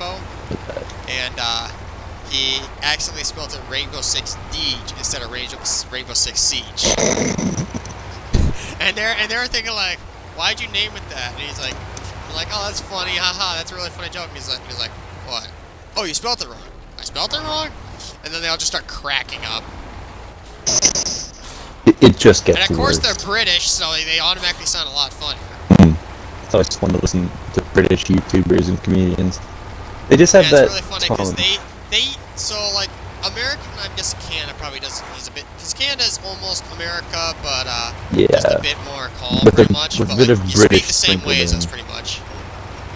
typo, and he accidentally spelled it Rainbow Six Siege instead of Rainbow Six Siege. and they're thinking like, why'd you name it that? And he's like, oh, that's funny, haha, that's a really funny joke. And he's like, what? Oh, you spelled it wrong. I spelled it wrong? And then they all just start cracking up. It just gets worse. And of course they're British, so they automatically sound a lot funnier. So I just want to listen to British YouTubers and comedians. They just have that it's really funny because tone. so like American, I guess Canada probably does is a bit, because Canada is almost America, but just a bit more calm, pretty much. With but a bit like, of you British speak the same way as in. us, pretty much.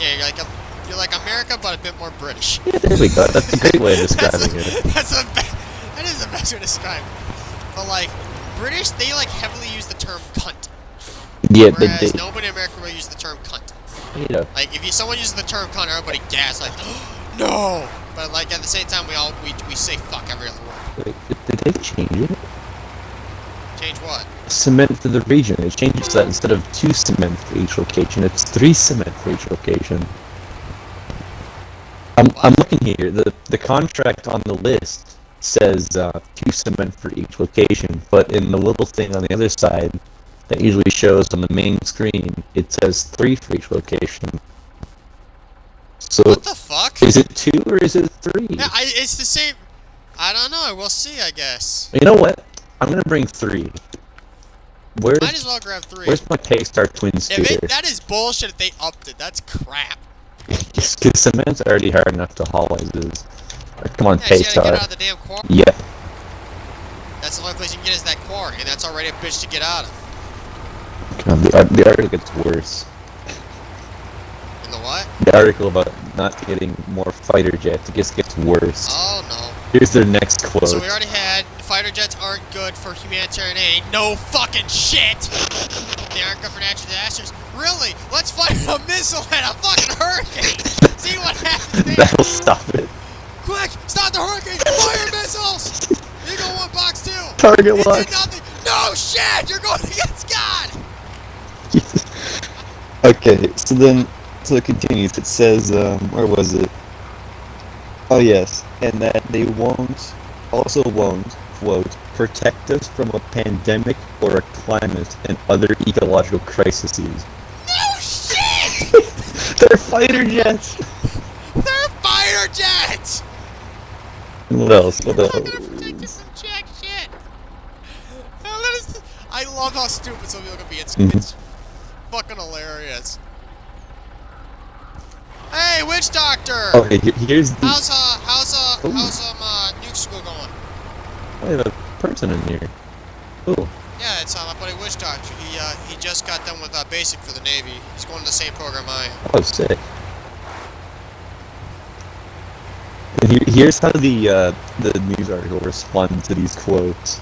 Yeah, you're like America, but a bit more British. Yeah, there we go. That's a great way of describing it. That is the best way to describe it. But like British, they like heavily use the term cunt. Yeah, whereas nobody in America will use the term cunt. Yeah. Like if someone uses the term cunt, everybody gasps like, no. But like at the same time, we say fuck every other word. Wait, did they change it? Change what? Cement for the region. They changed it so that instead of 2 cement for each location, it's 3 cement for each location. I'm looking here. The contract on the list says 2 cement for each location, but in the little thing on the other side that usually shows on the main screen, it says 3 for each location. So what the fuck? Is it 2 or is it 3? Yeah, it's the same. I don't know. We'll see, I guess. You know what? I'm gonna bring 3. Might as well grab 3. Where's my K-Star Twin Speeder? That is bullshit if they upped it. That's crap. Because cement's already hard enough to haul as is. Come on, K-Star. You gotta get K-Star. out of the damn quarry. Yeah. That's the only place you can get is that quarry, and that's already a bitch to get out of. The article gets worse. In the what? The article about not getting more fighter jets, it just gets worse. Oh no. Here's their next quote. So we already had fighter jets aren't good for humanitarian aid. No fucking shit! They aren't good for natural disasters. Really? Let's fire a missile at a fucking hurricane! See what happens there! That'll stop it. Quick! Stop the hurricane! Fire missiles! Eagle 1 box 2! Target it lock. did nothing! No shit! You're going against God! Okay, so it continues. It says, where was it? Oh yes, and that they won't, quote, protect us from a pandemic or a climate and other ecological crises. No shit! They're fighter jets! They're fighter jets! What else? They're not gonna protect us from jack shit! I love how stupid some people can be. It's fucking hilarious. Hey, witch doctor! Okay, here's the... How's nuke school going? I have a person in here. Ooh. Yeah, it's my buddy witch doctor. He just got done with basic for the Navy. He's going to the same program I am. Oh, sick. And here's how the news article responds to these quotes.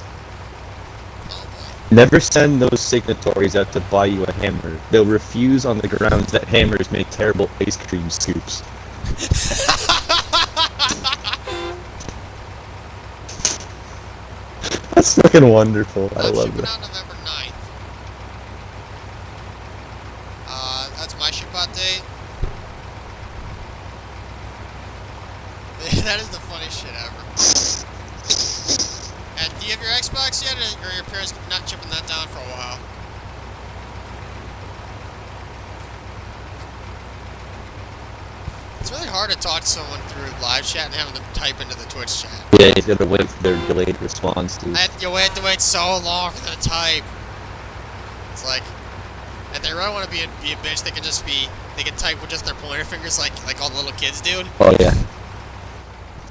Never send those signatories out to buy you a hammer. They'll refuse on the grounds that hammers make terrible ice cream scoops. That's fucking wonderful. I love it. Out November 9th. That's my ship out date. That is the funniest shit ever. And do you have your Xbox yet, or your parents not chipping that down for a while? It's really hard to talk to someone through live chat and having them type into the Twitch chat. Yeah, you gotta wait for their delayed response to. You have to wait so long for them to type. It's like, if they really want to be a bitch, they can type with just their pointer fingers like all the little kids do. Oh yeah.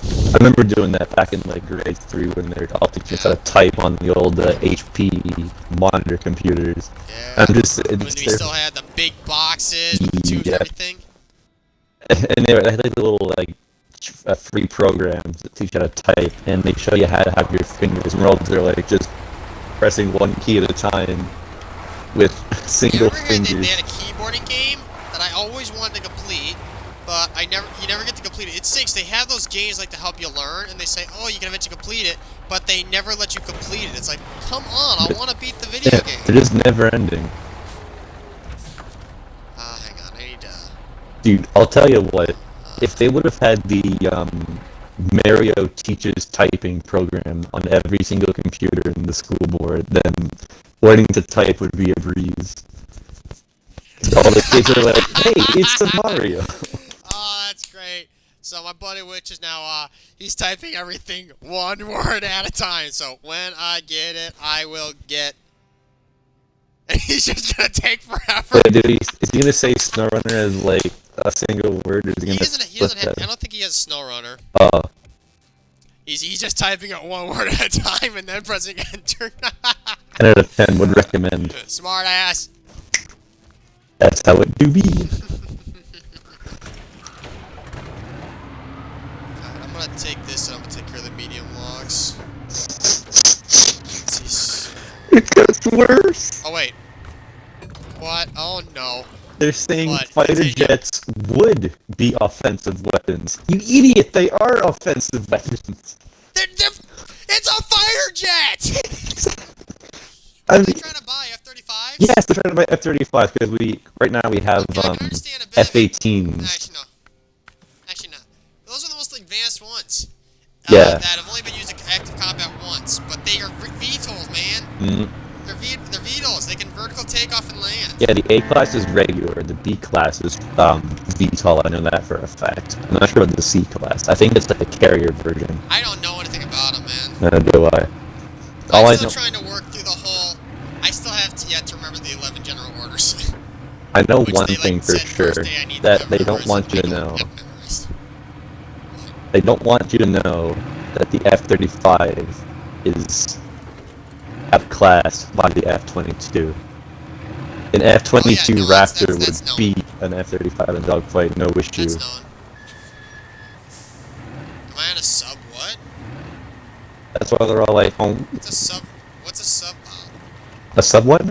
I remember doing that back in like grade 3 when they were all teaching us how to type on the old HP monitor computers. Yeah. I'm just, when we still had the big boxes with the tubes and everything. And they had like little free programs that teach you how to type, and they show you how to have your fingers rolled. They're like just pressing one key at a time with single fingers. They had a keyboarding game that I always wanted to complete. But you never get to complete it. It stinks. They have those games like to help you learn, and they say, oh, you can eventually complete it, but they never let you complete it. It's like, come on, I want to beat the video game. They're just never ending. Hang on, I need to... Dude, I'll tell you what. if they would have had the Mario teaches typing program on every single computer in the school board, then learning to type would be a breeze. All the kids are like, "Hey, it's a Mario." Oh, that's great. So my buddy Witch is now, he's typing everything one word at a time. So when I get it, I will get. And he's just gonna take forever. Wait, dude, is he gonna say SnowRunner as like a single word, or is he He gonna doesn't split have, that? I don't think he has SnowRunner. Oh, He's just typing it one word at a time and then pressing enter. 10 out of 10 would recommend. Smart ass. That's how it do be. Alright, I'm gonna take this and I'm gonna take care of the medium logs. It gets worse. Oh wait. What? Oh no. They're saying What? fighter Continue. jets would be offensive weapons. You idiot! They are offensive weapons. It's a fighter jet! I Are mean, they trying to buy F-35s? yes, they're trying to buy F-35 because right now we have Okay, I can understand a bit of it. F-18s. Actually, no. Actually, no. Those are the most advanced ones. Yeah. That have only been used in active combat once, but they are VTOLs, man. Mm. They're VTOLs. They can vertical takeoff and land. Yeah, the A class is regular. The B class is VTOL. I know that for a fact. I'm not sure about the C class. I think it's like a carrier version. I don't know anything about them, man. Neither do I. All I'm I still know, trying to work through the whole. I still have yet to remember the 11 general orders. I know Which one they, thing like, for said sure first day I need that to they don't memorize want it. you to I don't know. have memorized. They don't want you to know that the F-35 is outclassed by the F-22. An F-22 no, Raptor that's would known. beat an F-35 in dogfight, no issue. That's known. Am I on a sub? What? That's why they're all like, "Oh, What's a sub? What's a sub? a sub what?"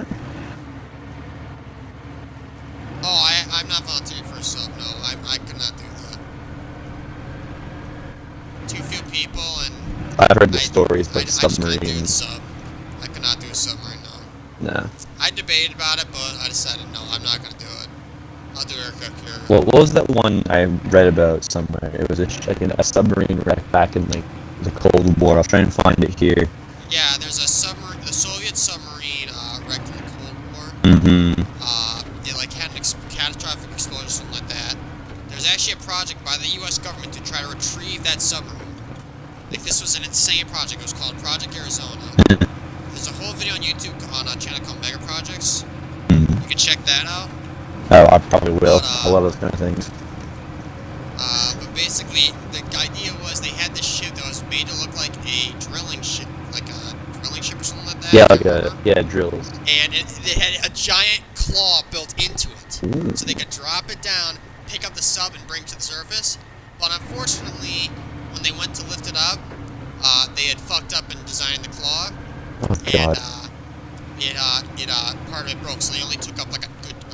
I'm not volunteering for a sub. No, I could not do that. Too few people and. I've heard the stories I about just couldn't do the submarines. sub. I could not do a submarine. No. Nah. I debated about it, but I decided no, I'm not gonna do it. I'll do aircraft carrier. Well, what was that one I read about somewhere? It was a submarine wreck back in like the Cold War. I'll try and find it here. Yeah, there's a submarine, the Soviet submarine wrecked in the Cold War. Mm-hmm. It like had an catastrophic explosion, something like that. There's actually a project by the U.S. government to try to retrieve that submarine. Like this was an insane project. It was called Project Arizona. There's a whole video on YouTube on a channel called Mega Projects. You can check that out. Oh, I probably will. But, I love those kind of things. But basically, the idea was they had this ship that was made to look like a drilling ship, or something like that. Yeah, like drills. And it had a giant claw built into it, Ooh. so they could drop it down, pick up the sub, and bring it to the surface. But unfortunately, when they went to lift it up, they had fucked up in designing the claw, Oh and god. part of it broke. So they only took up like a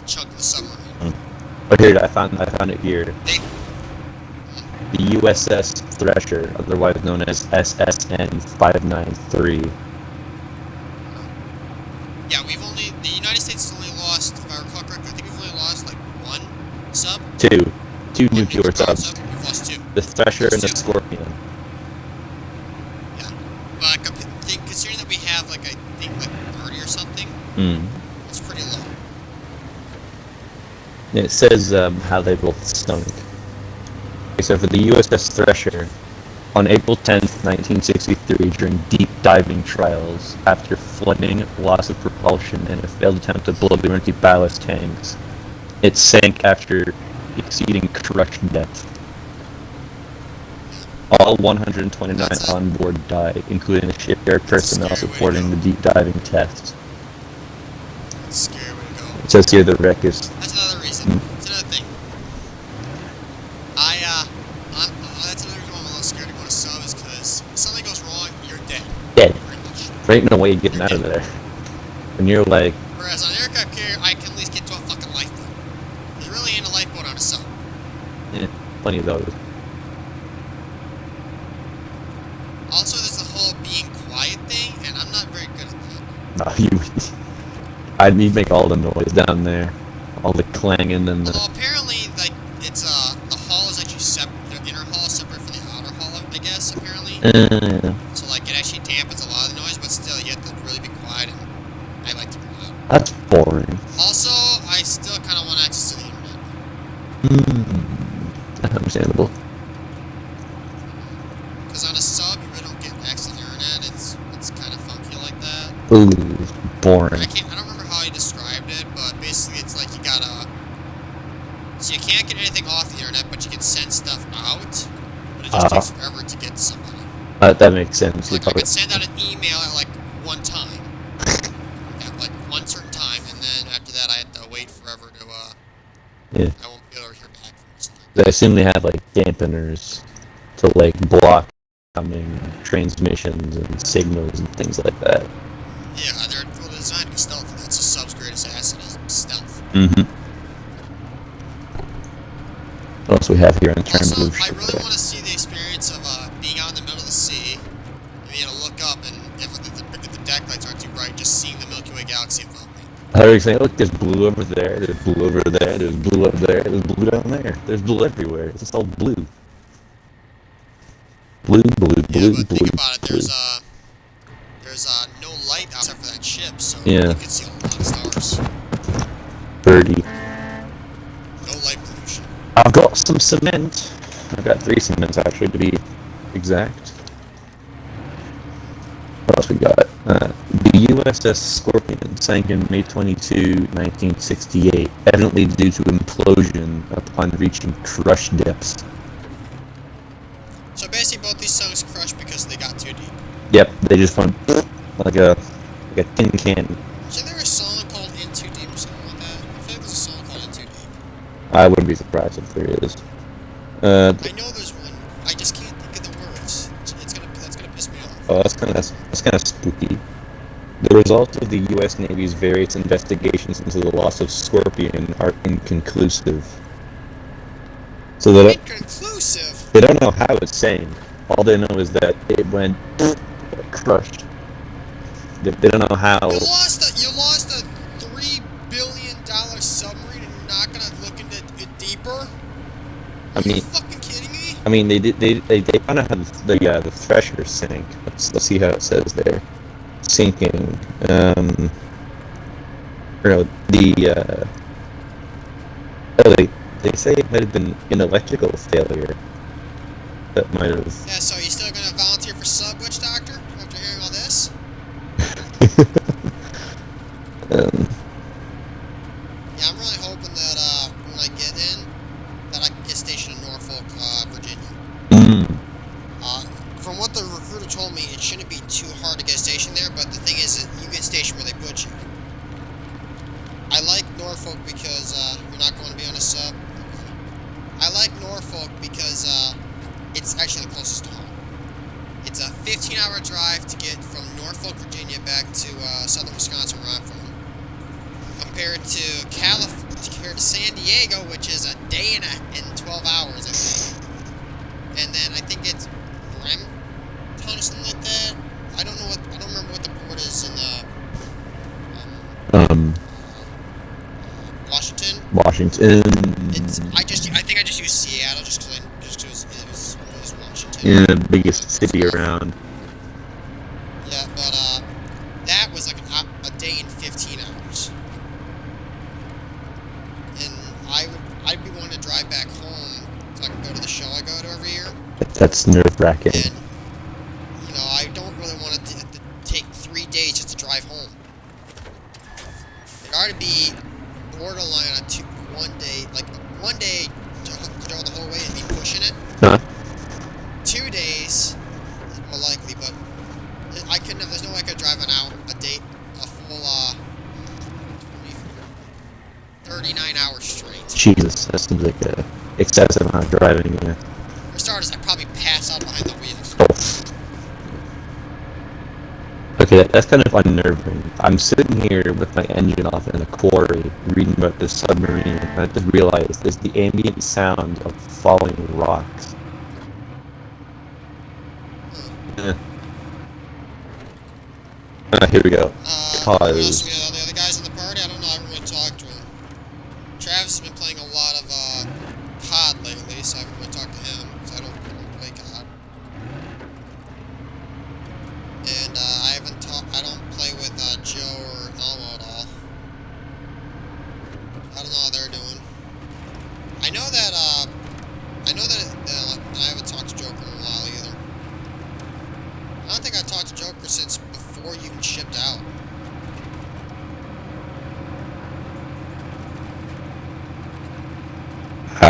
chunk of the submarine. But here, I found it here. They The USS Thresher, otherwise known as SSN 593. Yeah, the United States has only lost, if I recall correctly, I think we've only lost like one sub. Two One nuclear power subs. sub. We've lost two. The Thresher and the Two. Scorpion. Yeah. But considering that we have like, I think like 30 or something, it's pretty low. It says how they both stunk. Okay, so for the USS Thresher, on April 10th, 1963, during deep diving trials, after flooding, loss of propulsion, and a failed attempt to blow the empty ballast tanks, it sank after exceeding crush depth. All 129 That's it. on board died, including the shipyard personnel scary way to supporting go. the deep diving tests. It's a scary way to go. It says here the wreck is That's another reason. That's another thing. That's another reason why I'm a little scared to go to sub is because if something goes wrong, you're dead. dead. Pretty much. There ain't no way of getting out of there. And you're like, Whereas on an aircraft carrier, I can at least get to a fucking lifeboat. There really ain't a lifeboat on a sub. plenty of those. Also, there's the whole being quiet thing, and I'm not very good at that. No, you'd make all the noise down there. All the clanging and the... Although apparently, like, it's the hull is actually separate has, apparently. Yeah. So, like, it actually dampens a lot of the noise, but still, you have to really be quiet, and I like to be loud. That's boring. Also, I still kind of want access to the internet. Understandable. Because on a sub, you really don't get access to the internet. It's kind of funky like that. Ooh, boring. I don't remember how he described it, but basically it's like you gotta... So you can't get anything off the internet, but you can send stuff out, but it just takes forever to get to somebody. That makes sense. So, like, I could send out an email at, like, one time. At, like, one certain time, and then after that I had to wait forever to, Yeah. I won't be able to hear back from something. I assume they have, like, dampeners to, like, block incoming transmissions and signals and things like that. Yeah, they're designed to be stealthy. That's a sub's greatest asset, is stealth. What else we have here in terms Also, of... I really want to see the experience of being out in the middle of the sea, and being able to look up, and if the deck lights aren't too bright, just seeing the Milky Way galaxy above me. How are you saying, look, there's blue over there, there's blue over there, there's blue up there, there's blue down there. There's blue everywhere. It's all blue. Blue, blue, blue, Yeah, but blue, think about it. blue. There's no light except for that ship, so Yeah. you can see a lot of stars. Birdie. No light pollution. I've got some cement. I've got 3 cements, actually, to be exact. What else we got? The USS Scorpion sank in May 22, 1968, evidently due to implosion upon reaching crush depths. So basically, both these songs crushed because they got too deep. Yep, they just went like a tin can. Isn't there a song called In Too Deep or something like that? I feel like there's a song called In Too Deep. I wouldn't be surprised if there is. I know there's one. I just can't think of the words. That's gonna piss me off. Oh, that's kind of spooky. The results of the U.S. Navy's various investigations into the loss of Scorpion are inconclusive. So Inconclusive. they don't know how it's sank. All they know is that it went crushed. They don't know how. You lost a $3 billion submarine, and you're not gonna look into it deeper. I Are you mean, fucking kidding me? I mean, they kind of have the Thresher sink. Let's see how it says there. Sinking. They say it might have been an electrical failure that might have. Yeah, so are you still gonna volunteer for sub witch doctor after hearing all this? Yeah, I'm really hoping that when I get in, that I can get stationed in Norfolk, Virginia. From what the recruiter told me, it shouldn't be too hard to get stationed there, but the thing is that you get stationed where they put you. I like Norfolk because you're not going to be on a sub. I like Norfolk because it's actually the closest to home. It's a 15-hour drive to get from Norfolk, Virginia back to southern Wisconsin where I'm from. Compared to San Diego, which is a day and 12 hours, I think. And then I think it's Bremerton or something like that. I don't remember what the port is in Washington. I think I just used Seattle just because it was Washington. Yeah, biggest city around. Yeah, but that was like a day and 15 hours. And I'd be wanting to drive back home so I can go to the show I go to every year. That's nerve-wracking. And I don't really want to take 3 days just to drive home. It ought to be borderline on one day to go the whole way and be pushing it. Huh? 2 days is more likely, but there's no way I could drive an hour, a full 39 hours straight. Jesus, that seems like a excessive amount of driving. Yeah. For starters, I'd probably pass out behind the wheel. Okay, that's kind of unnerving. I'm sitting here with my engine off in a quarry, reading about this submarine, and I just realized there's the ambient sound of falling rocks. Here we go. Who else? The other guys in the party? I don't know. I haven't really talked to him. Travis has been playing a lot of COD lately, so I haven't really talked to him because I don't play COD.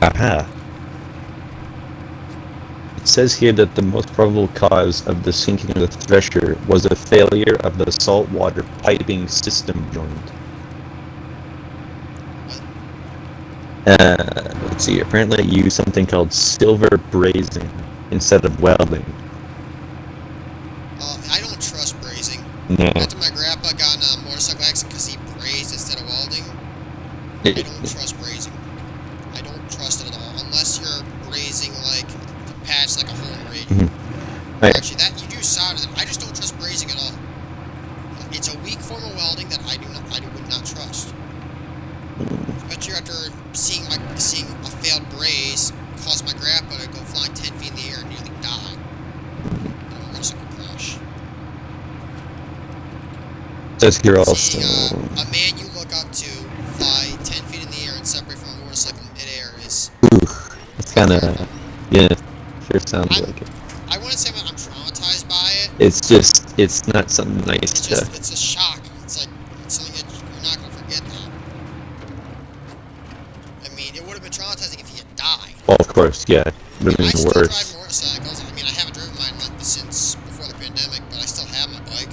Aha. It says here that the most probable cause of the sinking of the Thresher was a failure of the saltwater piping system joint. Let's see. Apparently, it used something called silver brazing instead of welding. I don't trust brazing. No. After my grandpa got in a motorcycle accident because he brazed instead of welding, I don't trust brazing. I don't trust it at all. Unless you're brazing, like, to patch, like, a hole in the radiator. Right. Actually, that, you do solder them. I just don't trust brazing at all. It's a weak form of welding that I would not trust. Especially after seeing a failed braze cause my grandpa to go flying 10 feet in the air and nearly die in a motorcycle crash. Says here Seeing also. a man you look up to fly 10 feet in the air and separate from a motorcycle in midair is... It's kind of, yeah, sure sounds like it. I wouldn't say I'm traumatized by it. It's not something nice to. It's a shock. It's like, it's something that you're not going to forget that. I mean, it would have been traumatizing if he had died. Well, of course, yeah. Would have I been still worse. drive motorcycles. I mean, I haven't driven mine since before the pandemic, but I still have my bike.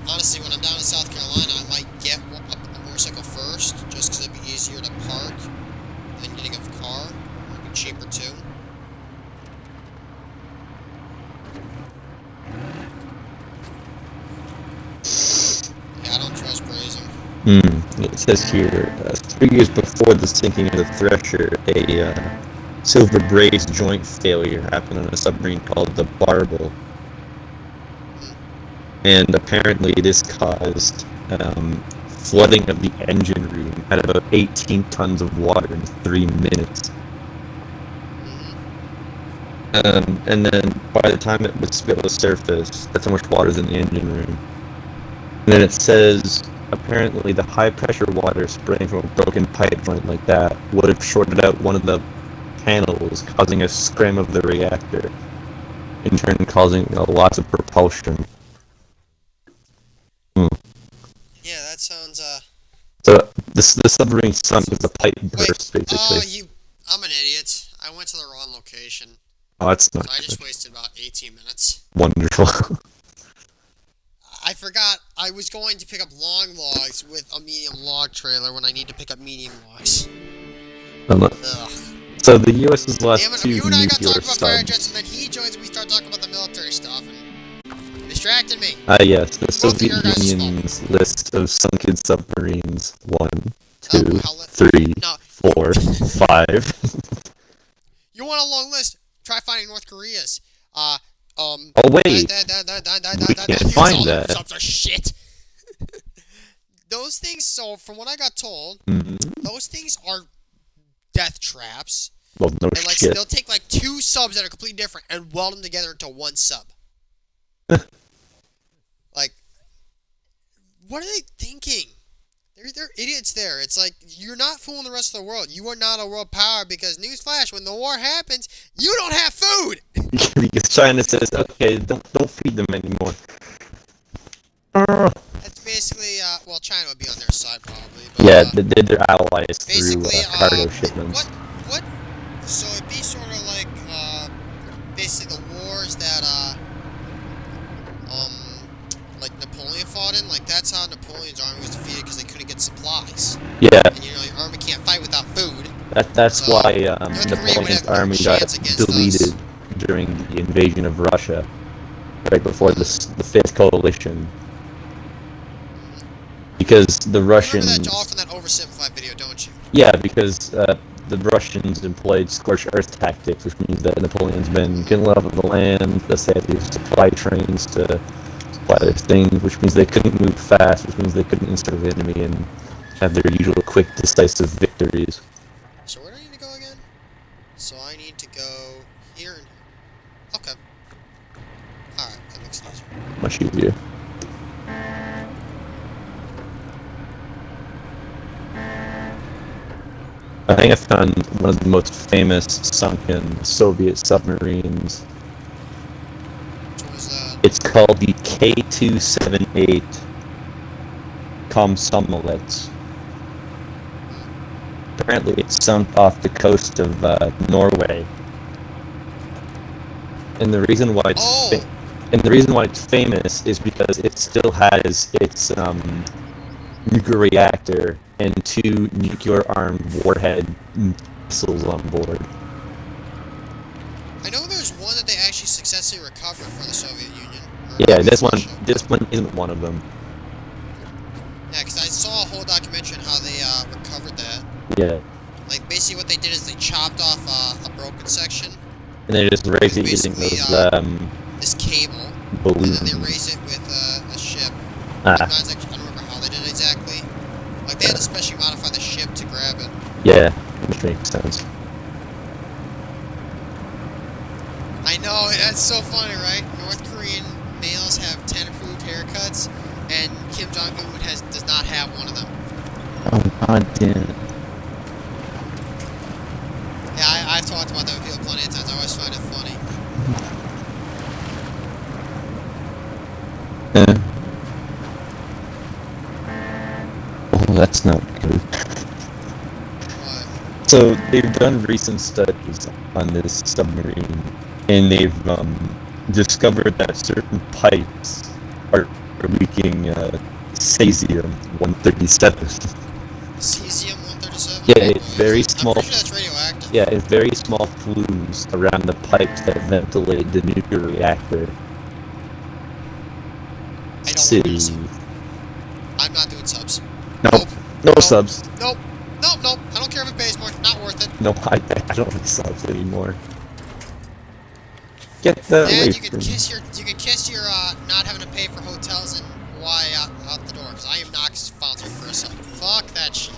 Honestly, when I'm down in South Carolina, I might get a motorcycle first, just because it'd be easier to park than getting a car. It'd be cheaper too. Yeah, I don't trust brazing. It says here, 3 years before the sinking of the Thresher, a silver braze joint failure happened on a submarine called the Barbel. And apparently this caused flooding of the engine room at about 18 tons of water in 3 minutes. And then by the time it was able to surface, that's how much water is in the engine room. And then it says, apparently the high pressure water spraying from a broken pipe joint like that would have shorted out one of the panels, causing a scram of the reactor, in turn causing lots of propulsion. Yeah, that sounds, So the submarine sunk as the pipe burst, basically. I'm an idiot. I went to the wrong location. Oh, that's not So I good. just wasted about 18 minutes. Wonderful. I forgot I was going to pick up long logs with a medium log trailer when I need to pick up medium logs. Ugh. So the U.S.'s lost Damn it, 2 you and I got nuclear talking about fire jets, subs. and then he joins and we start talking about the military stuff, and distracted me. Yes, the Both of Soviet your guys' Union's list of sunken submarines. 1, 2, well, 3, no. 4, 5. You want a long list? Try finding North Korea's. Oh wait, we can't find all that. Subs are shit. Those things, so from what I got told, those things are death traps. Well, no And like, shit. they'll take like 2 subs that are completely different and weld them together into one sub. Like, what are they thinking? They're idiots there. It's like, you're not fooling the rest of the world. You are not a world power because, newsflash, when the war happens, you don't have food! Because China says, okay, don't feed them anymore. That's basically, well, China would be on their side probably. But, Yeah, they're their allies through basically, cargo shipments. What? So it'd be sort of like, basically the wars that, like Napoleon fought in. Like, that's how Napoleon's army was defeated because they couldn't get supplies. Yeah, And, you know, your army can't fight without food. that's So, why North Korea would Napoleon's have no army got chance against deleted us. during the invasion of Russia, right before the Fifth Coalition. Because the You Russians... remember that all from that oversimplified video, don't you? Yeah, because the Russians employed scorched earth tactics, which means that Napoleon's men couldn't let off of the land, thus they had to use supply trains to supply their things, which means they couldn't move fast, which means they couldn't encircle the enemy and have their usual quick, decisive victories. So where do I need to go again? So I need to go here and here. Okay. Alright, that makes it easier. Much easier. I think I found one of the most famous sunken Soviet submarines. Which one was that? It's called the K-278 Komsomolets. apparently it's sunk off the coast of Norway. And the reason why it's famous is because it still has its nuclear reactor and 2 nuclear-armed warhead missiles on board. I know there's one that they actually successfully recovered from the Soviet Union. Yeah, this one isn't one of them. Yeah, because I saw a whole documentary on how they recovered that. Yeah. Like, basically what they did is they chopped off a broken section. And they just raised it using those this cable. balloons. And then they raised it with a ship. Ah. I don't remember how they did it exactly. Like, they had to specially modify the ship to grab it. Yeah, which makes sense. I know, that's so funny, right? North Korean males have 10 approved haircuts, and Kim Jong-un does not have one of them. Oh, god damn it. Yeah, I've talked about that with people plenty of times. I always find it funny. Oh, that's not good. What? So, they've done recent studies on this submarine, and they've discovered that certain pipes are leaking cesium-137. Cesium-137? Yeah, it's very small. I'm pretty sure that's radioactive. Yeah, it's very small flues around the pipes that ventilate the nuclear reactor. I don't want to do subs. I'm not doing subs. Nope. No subs. Nope. I don't care if it pays more. Not worth it. No, I don't like subs anymore. Get that away And from me. you can kiss your not having to pay for hotels in Hawaii out the door, because I am not sponsored for a sub. Fuck that shit.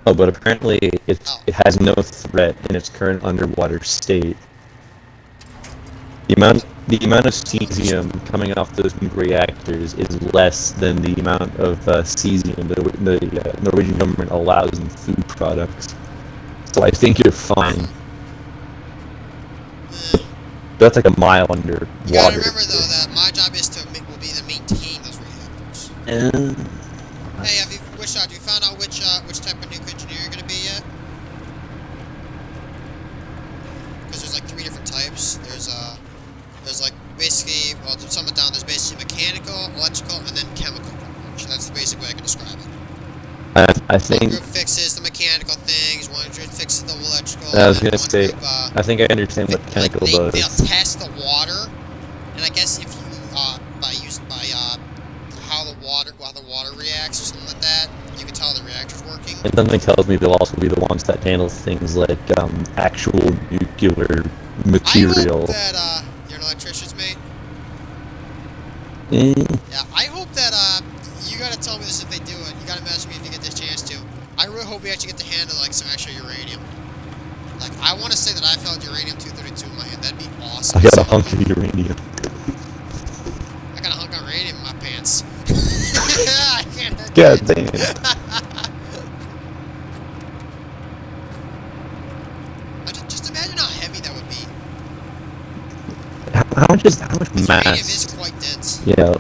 Oh, but apparently it has no threat in its current underwater state. The amount of cesium coming off those nuclear reactors is less than the amount of cesium the Norwegian government allows in food products. So I think you're fine. That's like a mile underwater. You gotta remember though that my job will be to maintain those reactors. Hey, have you found out which type of nuke engineer you're gonna be yet? Because there's like 3 different types. There's like basically, well, to sum it down, there's basically mechanical, electrical, and then chemical. That's the basic way I can describe it. I think. One group fixes the mechanical things. One group fixes the electrical. I was gonna say. Group, I think I understand what chemical does. They'll test the water, and I guess if you how the water reacts or something like that, you can tell the reactor's working. And something tells me they'll also be the ones that handle things like actual nuclear material. I hope that you're an electrician's mate. Yeah, I hope that you gotta tell me this if they do it. You gotta message me if you get this chance to. I really hope we actually get to handle like some extra uranium. Like, I want to say that I found uranium-232 in my hand. That'd be awesome. I got a hunk of uranium. I got a hunk of uranium in my pants. I can't. God damn. Just imagine how heavy that would be. How much mass? Uranium is quite dense. Yeah,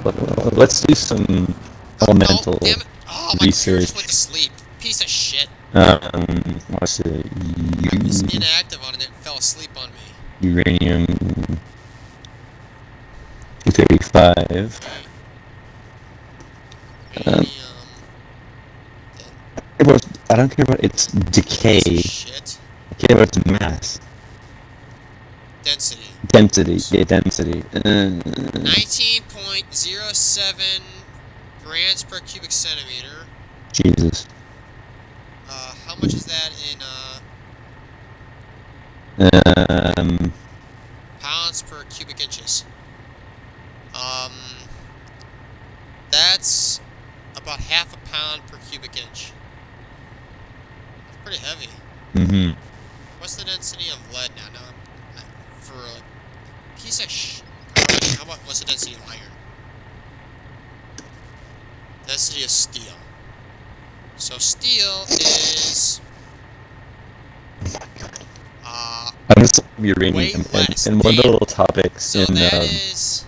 let's do some elemental Oh, damn it. Oh, my computer just went to sleep. Piece of shit. Let's see. I was inactive on it and fell asleep on me. Uranium 235. I don't care about its decay. Shit. I care about its mass. Density. Yeah, density. 19.07 grams per cubic centimeter. Jesus. How much is that in, pounds per cubic inches? That's about half a pound per cubic inch. That's pretty heavy. Mm-hmm. What's the density of lead now? For like a piece of how about what's the density of iron? Density of steel. So steel is I'm just uranium way less. and one of the little topics so in that is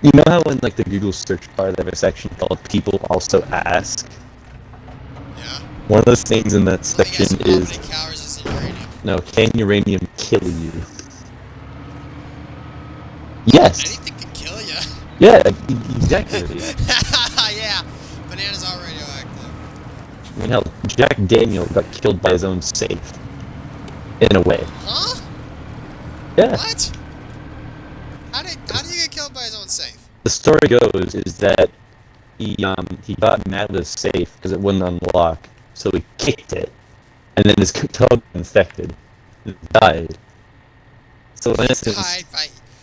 You know how in like the Google search bar they have a section called "People Also Ask." Yeah. One of those things in that Let me guess, section how many is, calories is in uranium? no, can uranium kill you? Yes. Anything can kill you. Yeah, exactly. Yeah, bananas are radioactive. I mean, hell, Jack Daniel got killed by his own safe. In a way. Huh? Yeah. What? How did he get killed by his own safe? The story goes is that he got mad at his safe because it wouldn't unlock, so he kicked it, and then his dog got infected, and died. So in essence,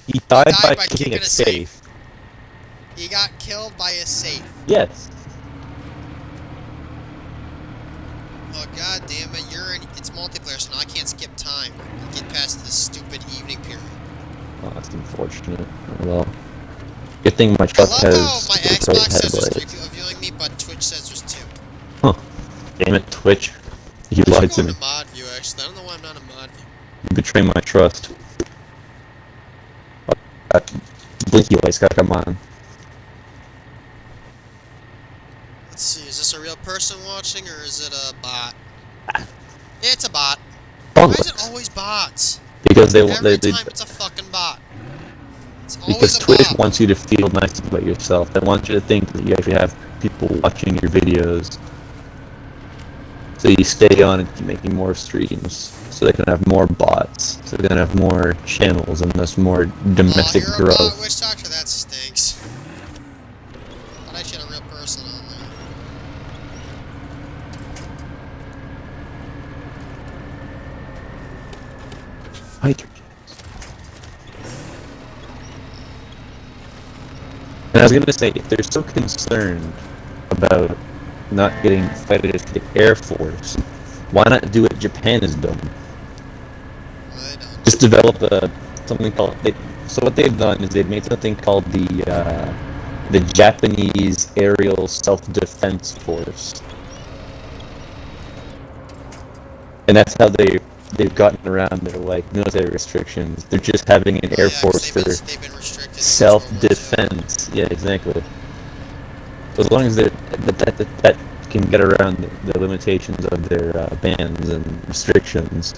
he died by kicking a safe. He got killed by a safe. Yes. Oh god damn it! It's multiplayer, so now I can't skip time and get past this stupid evening period. Oh, that's unfortunate. Well, good thing my I truck love has how my Xbox says there's 3 headlights. people viewing me, but Twitch says there's 2. Huh. Damn it, Twitch. You lied to I'm me. in a mod view, actually. I don't know why I'm not in mod view. You betray my trust. Oh, blinky lights gotta come on. Let's see, is this a real person watching, or is it a bot? It's a bot. Why is it always bots? Because Every time it's a fucking bot. It's always because a Twitch bot. wants you to feel nice about yourself. They want you to think that you actually have people watching your videos. So you stay on and keep making more streams. So they can have more bots. So they can have more channels and thus more domestic you're a bot growth. witch doctor? That stinks. Thought I should have a real person on there. Fighter jets. And I was gonna say, if they're so concerned about not getting fighters to the Air Force, why not do what Japan has done? Well, they don't. Just develop something called. So what they've done is they've made something called the Japanese Aerial Self-Defense Force, and that's how they've gotten around their like military restrictions. They're just having an Air Force for they've been restricted self-defense. Yeah, exactly. As long as that can get around the limitations of their bans and restrictions,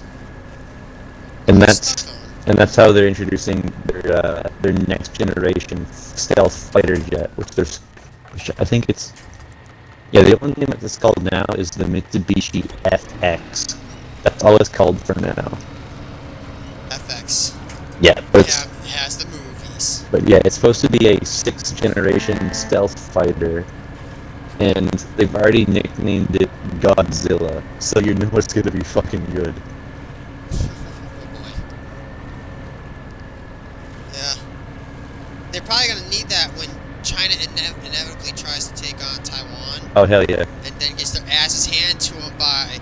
and that's how they're introducing their next generation stealth fighter jet, which I think it's the only name it's called now is the Mitsubishi FX. That's all it's called for now. FX. Yeah, but it has the movies. But yeah, it's supposed to be a 6th generation stealth fighter, and they've already nicknamed it Godzilla, so you know it's gonna be fucking good. Oh boy. Yeah. They're probably gonna need that when China inevitably tries to take on Taiwan. Oh hell yeah. And then gets their asses handed to them by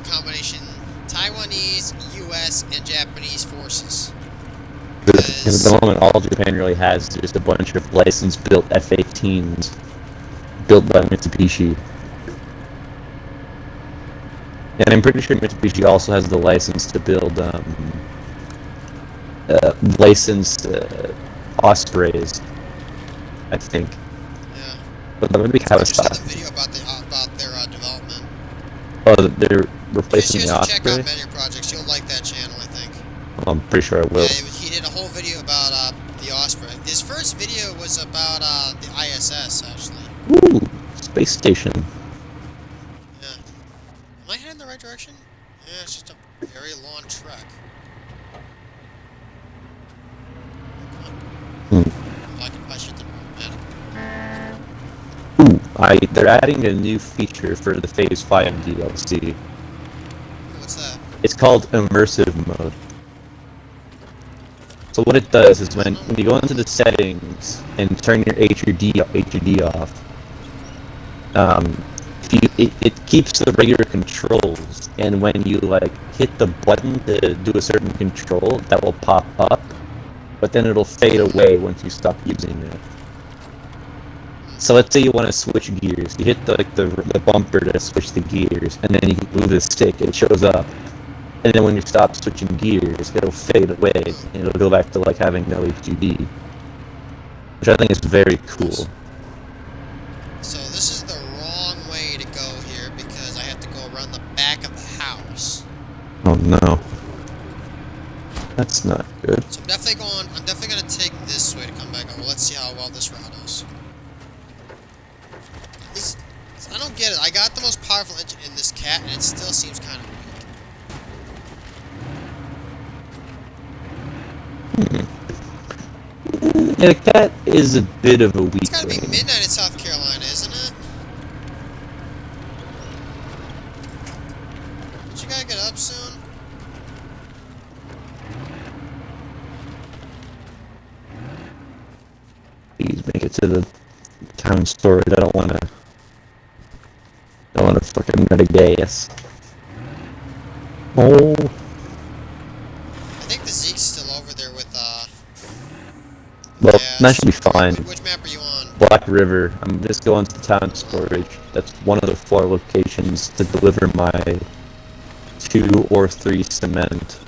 combination Taiwanese, US, and Japanese forces. Because at the moment, all Japan really has is just a bunch of license-built F-18s built by Mitsubishi. And I'm pretty sure Mitsubishi also has the license to build licensed Ospreys, I think. Yeah. But that would be Kawasaki. I video about their development. Oh, they're replacing the Osprey? Check out Osprey? Meteor Projects. You'll like that channel, I think. I'm pretty sure I will. Yeah, he did a whole video about the Osprey. His first video was about the ISS, actually. Ooh, space station. Yeah. Am I heading in the right direction? Yeah, it's just a very long trek. I should have They're adding a new feature for the Phase 5 DLC. What's that? It's called Immersive Mode. So what it does is when you go into the settings and turn your HUD off, it keeps the regular controls, and when you like hit the button to do a certain control, that will pop up, but then it'll fade away once you stop using it. So let's say you want to switch gears. You hit the bumper to switch the gears, and then you move the stick, it shows up. And then when you stop switching gears, it'll fade away, and it'll go back to like having no HUD. which I think is very cool. So this is the wrong way to go here because I have to go around the back of the house. Oh no. That's not good. So I'm definitely gonna take this way to come back over. Let's see how well this route is. I don't get it. I got the most powerful engine in this cat and it still seems kind of weak. Yeah, the cat is a bit of a weak It's gotta be link. midnight in South Carolina, isn't it? Don't you gotta get up soon? Please make it to the town storage. I don't wanna fucking run a gas. Oh. I think the Zeke's still over there with, Well, yeah, that should be fine. Which map are you on? Black River. I'm just going to the town storage. That's one of the 4 locations to deliver my 2 or 3 cement.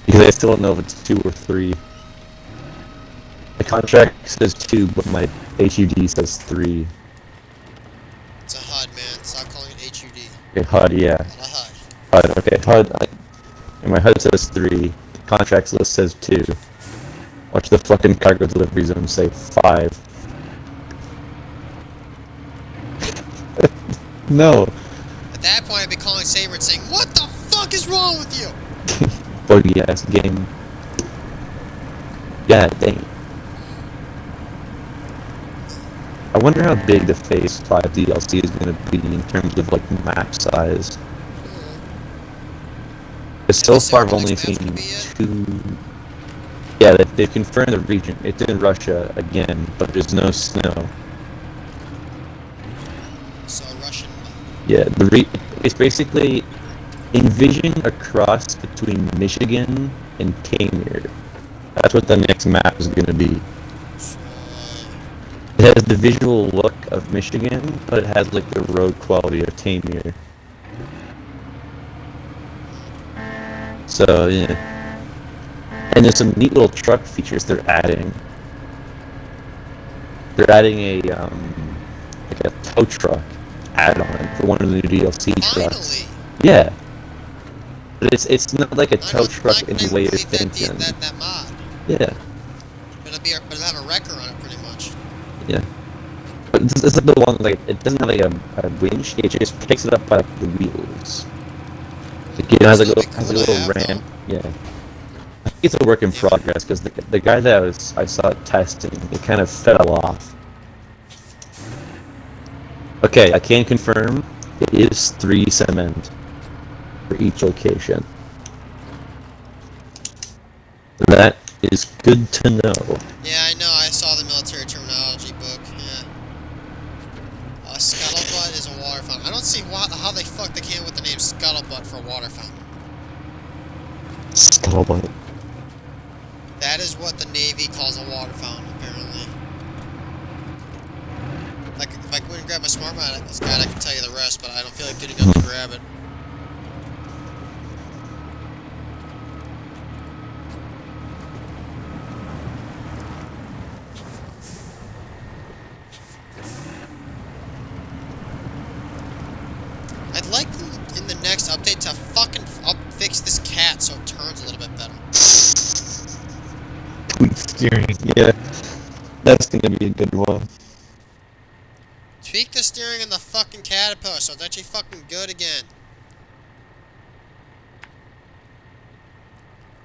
Because I still don't know if it's 2 or 3. My contract says 2, but my HUD says 3. It's a HUD, man. Stop calling it HUD. Okay, HUD, yeah. Not a HUD. HUD, okay, HUD. And my HUD says 3. The contracts list says 2. Watch the fucking cargo delivery zone say 5. No. At that point, I'd be calling Saber and saying, "What the fuck is wrong with you?" Buggy ass game. God dang. I wonder how big the Phase 5 DLC is going to be in terms of like map size. Because so far I've only seen 2. Yeah, they've confirmed the region. It's in Russia again, but there's no snow. So Russian. Yeah, it's basically envision a cross between Michigan and Taymyr. That's what the next map is going to be. It has the visual look of Michigan, but it has like the road quality of Taymyr. So yeah. And there's some neat little truck features they're adding. They're adding a like a tow truck add-on for one of the new DLC trucks. Finally. Yeah. But it's not like a tow truck in the way you're thinking. That mod. Yeah. But it'll have a wrecker on it, pretty much. Yeah. But this is the one, like, it doesn't have like a winch, it just picks it up by like, the wheels. Like, it has like a little ramp. Yeah. I think it's a work in progress because the guy that I saw testing, it kind of fell off. Okay, I can confirm it is 3 cement for each location. That is good to know. Yeah, I know. I saw the military terminology book. Yeah. Scuttlebutt is a water fountain. I don't see how the fuck they came with the name Scuttlebutt for a water fountain. Scuttlebutt. That is what the Navy calls a water fountain, apparently. Like, if I go and grab my smart mat, God, I can tell you the rest, but I don't feel like getting up to grab it. I'd like them in the next update to fucking fix this cat so it turns a little bit better. Tweak steering, yeah. That's gonna be a good one. Tweak the steering in the fucking Caterpillar so it's actually fucking good again.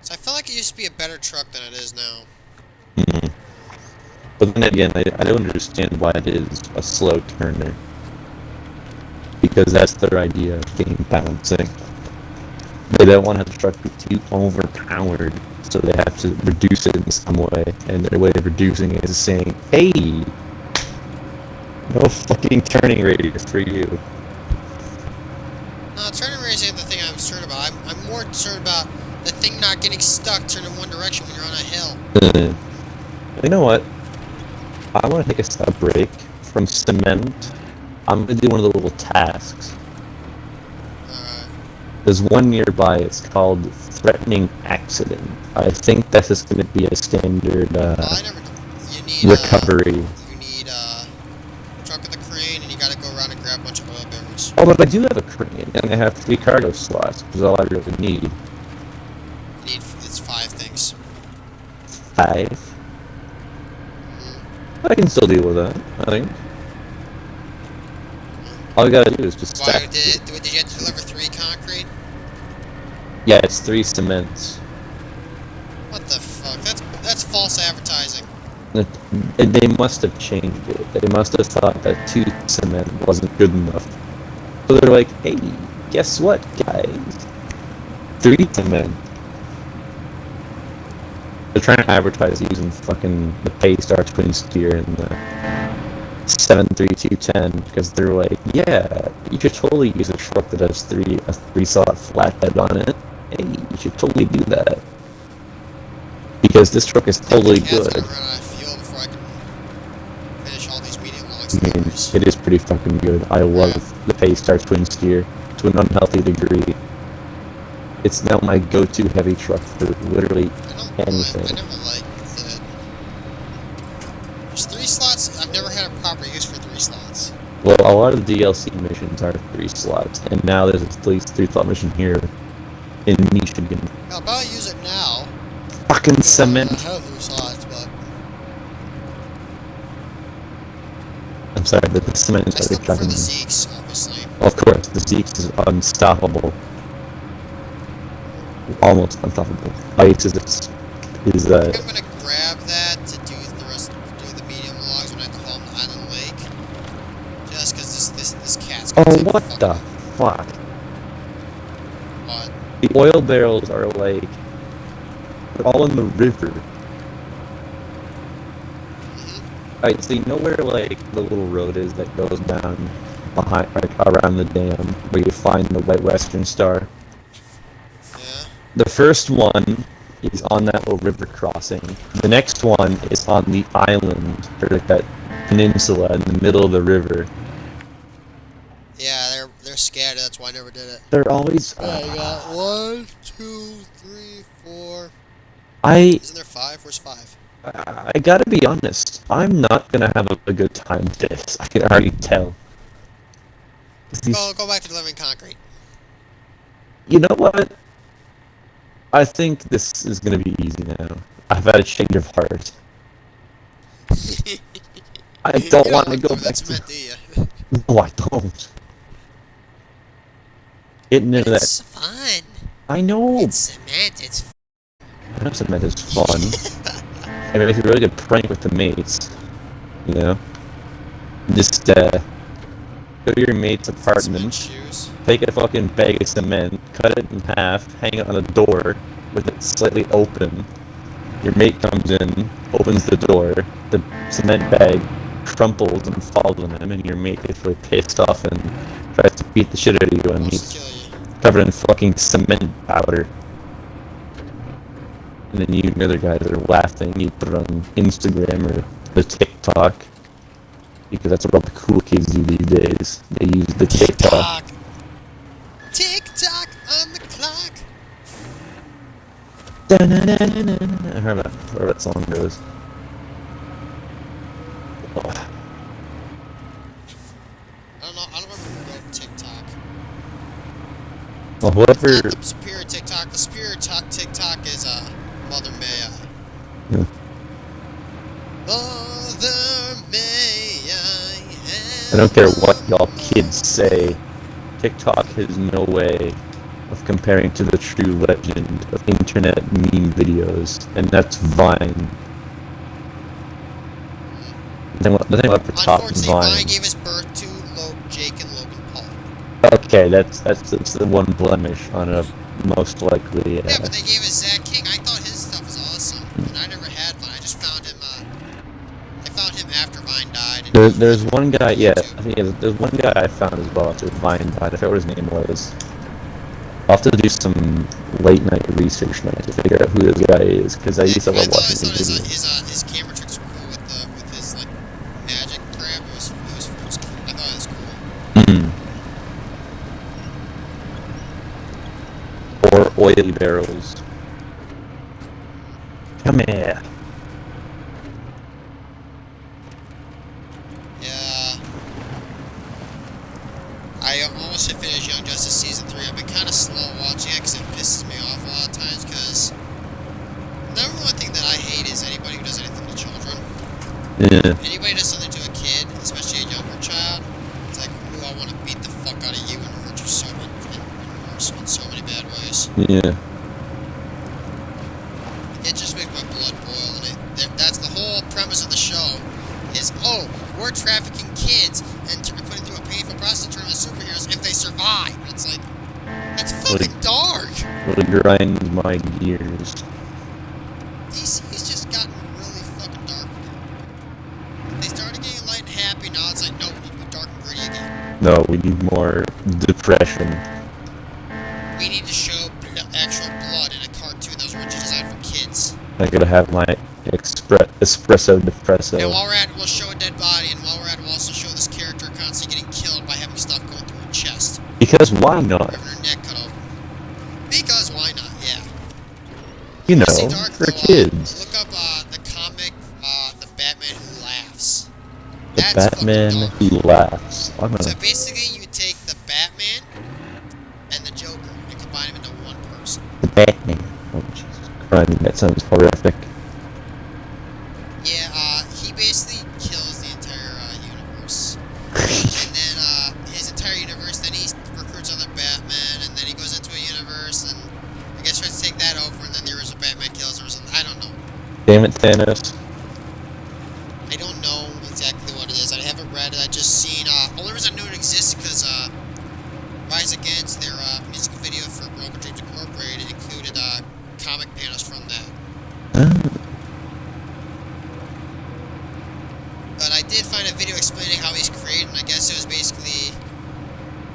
So I feel like it used to be a better truck than it is now. Mm-hmm. But then again, I don't understand why it is a slow turner. Because that's their idea of game balancing. They don't want the truck to be too overpowered, so they have to reduce it in some way. And their way of reducing it is saying, hey, no fucking turning radius for you. No, turning radius ain't the thing I'm concerned about. I'm more concerned about the thing not getting stuck turning one direction when you're on a hill. You know what? I want to take a break from cement. I'm going to do one of the little tasks. There's one nearby, it's called Threatening Accident. I think that's just going to be a standard... Well, I never need recovery. You need truck with a crane, and you gotta go around and grab a bunch of oil barrels. Oh, but I do have a crane, and I have 3 cargo slots, which is all I really need. You need it's 5 things. 5? I can still deal with that, I think. All you gotta do is just Why stack. did you have to deliver 3 concrete? Yeah, it's 3 cements. What the fuck? That's false advertising. They must have changed it. They must have thought that 2 cement wasn't good enough. So they're like, hey, guess what, guys? 3 cement. They're trying to advertise using fucking the Paystar twin steer and the 73210 because they're like, yeah, you should totally use a truck that has a 3-slot flatbed on it. Hey, you should totally do that. Because this truck is totally Cat's good. gonna run out of fuel before I can finish all these medium logs. I mean, it is pretty fucking good. I love the Paystar twin steer to an unhealthy degree. It's now my go-to heavy truck for literally anything. I never liked the... There's 3 slots. I've never had a proper use for 3 slots. Well, a lot of the DLC missions are 3 slots, and now there's at least 3-slot mission here in Michigan. I'll probably use it now. Fucking cement. I have 3 slots, but... I'm sorry, but the cement is I really still prefer fucking... the Zeeks, obviously. Of course, the Zeeks is unstoppable. Almost unstoppable. Ice is I think I'm gonna grab that to do the medium logs when I have to haul them to Island Lake. Just because this cat's gonna Oh, take what the fuck? What? The oil barrels are like... They're all in the river. Alright, so you know where, like, the little road is that goes down behind, like, around the dam, where you find the White Western Star? Yeah. The first one is on that little river crossing. The next one is on the island, or like that peninsula in the middle of the river. Yeah, they're scattered, that's why I never did it. They're always... I got 1, 2, 3, 4... Isn't there 5? Where's 5? I gotta be honest, I'm not gonna have a good time with this. I can already tell. Go back to delivering concrete. You know what? I think this is gonna be easy now. I've had a change of heart. I don't want to go back to... Do you? No, I don't. Getting into that... It's fun. I know! It's cement, it's I know cement is fun. I mean, it's a really good prank with the mates. You know? Just, go to your mate's apartment, take a fucking bag of cement, cut it in half, hang it on a door with it slightly open. Your mate comes in, opens the door, the cement bag crumples and falls on him, and your mate gets really pissed off and tries to beat the shit out of you, and he's covered in fucking cement powder. And then you and the other guys are laughing, you put it on Instagram or the TikTok. Because that's what all the cool kids do these days. They use the TikTok. TikTok on the clock! I heard that song goes. Oh. I don't remember who wrote TikTok. Well, whoever... It's not the superior TikTok. The superior TikTok is, Mother May I. Yeah. Mother May I don't care what y'all kids say. TikTok has no way of comparing to the true legend of internet meme videos, and that's Vine. The thing about the top Unfortunately, Vine... Vine gave us birth to Jake and Logan Paul. Okay, that's the one blemish on a most likely... Yeah, but they gave us Zach King. I thought his stuff was awesome, and I never had Vine. I just found him, I found him after Vine died. And there's one guy, yeah, I think there's one guy I found as well after Vine died. I forget what his name was. I'll have to do some late night research now to figure out who this guy is, because I used to love watching his videos. His camera tricks were cool with his like magic grab. It was I thought it was cool. Or oily barrels. Come here. I almost finished Young Justice Season 3. I've been kind of slow watching it because it pisses me off a lot of times because number one thing that I hate is anybody who does anything to children. Yeah. Anybody does something to a kid, especially a younger child, it's like, ooh, I want to beat the fuck out of you and hurt you in so many bad ways. Yeah. It just makes my blood boil, and that's the whole premise of the show, is, oh, we're trafficking kids and putting through a painful process to turn them into superheroes if they survive. It's like, that's fucking dark. What a grind my gears. DC's just gotten really fucking dark now. They started getting light and happy, now it's like, no, we need to be dark and gritty again. No, we need more depression. We need to show actual blood in a cartoon that was originally designed for kids. I gotta have my espresso depresso. And while we're at it, we'll show a dead body, and while we're at it, we'll also show this character constantly getting killed by having stuff going through her chest. Because why not? Having her neck cut open. Because why not, yeah. You know, See Dark, for though, kids. look up the comic, The Batman Who Laughs. The That's Batman fucking dark. Who Laughs. I'm gonna... So basically, you take the Batman and the Joker and combine them into one person. The Batman. Oh, Jesus Christ, that sounds horrific. Yeah, he basically kills the entire universe. And then his entire universe, then he recruits other Batman, and then he goes into a universe, and I guess tries to take that over, and then the original Batman kills him or something. I don't know. Damn it, Thanos. I don't know exactly what it is. I haven't read it. I just seen. Only reason I knew it existed because Rise Against, their music video for Broken Dreams Incorporated, included comic panels from that. But I did find a video explaining how he's created, and I guess it was basically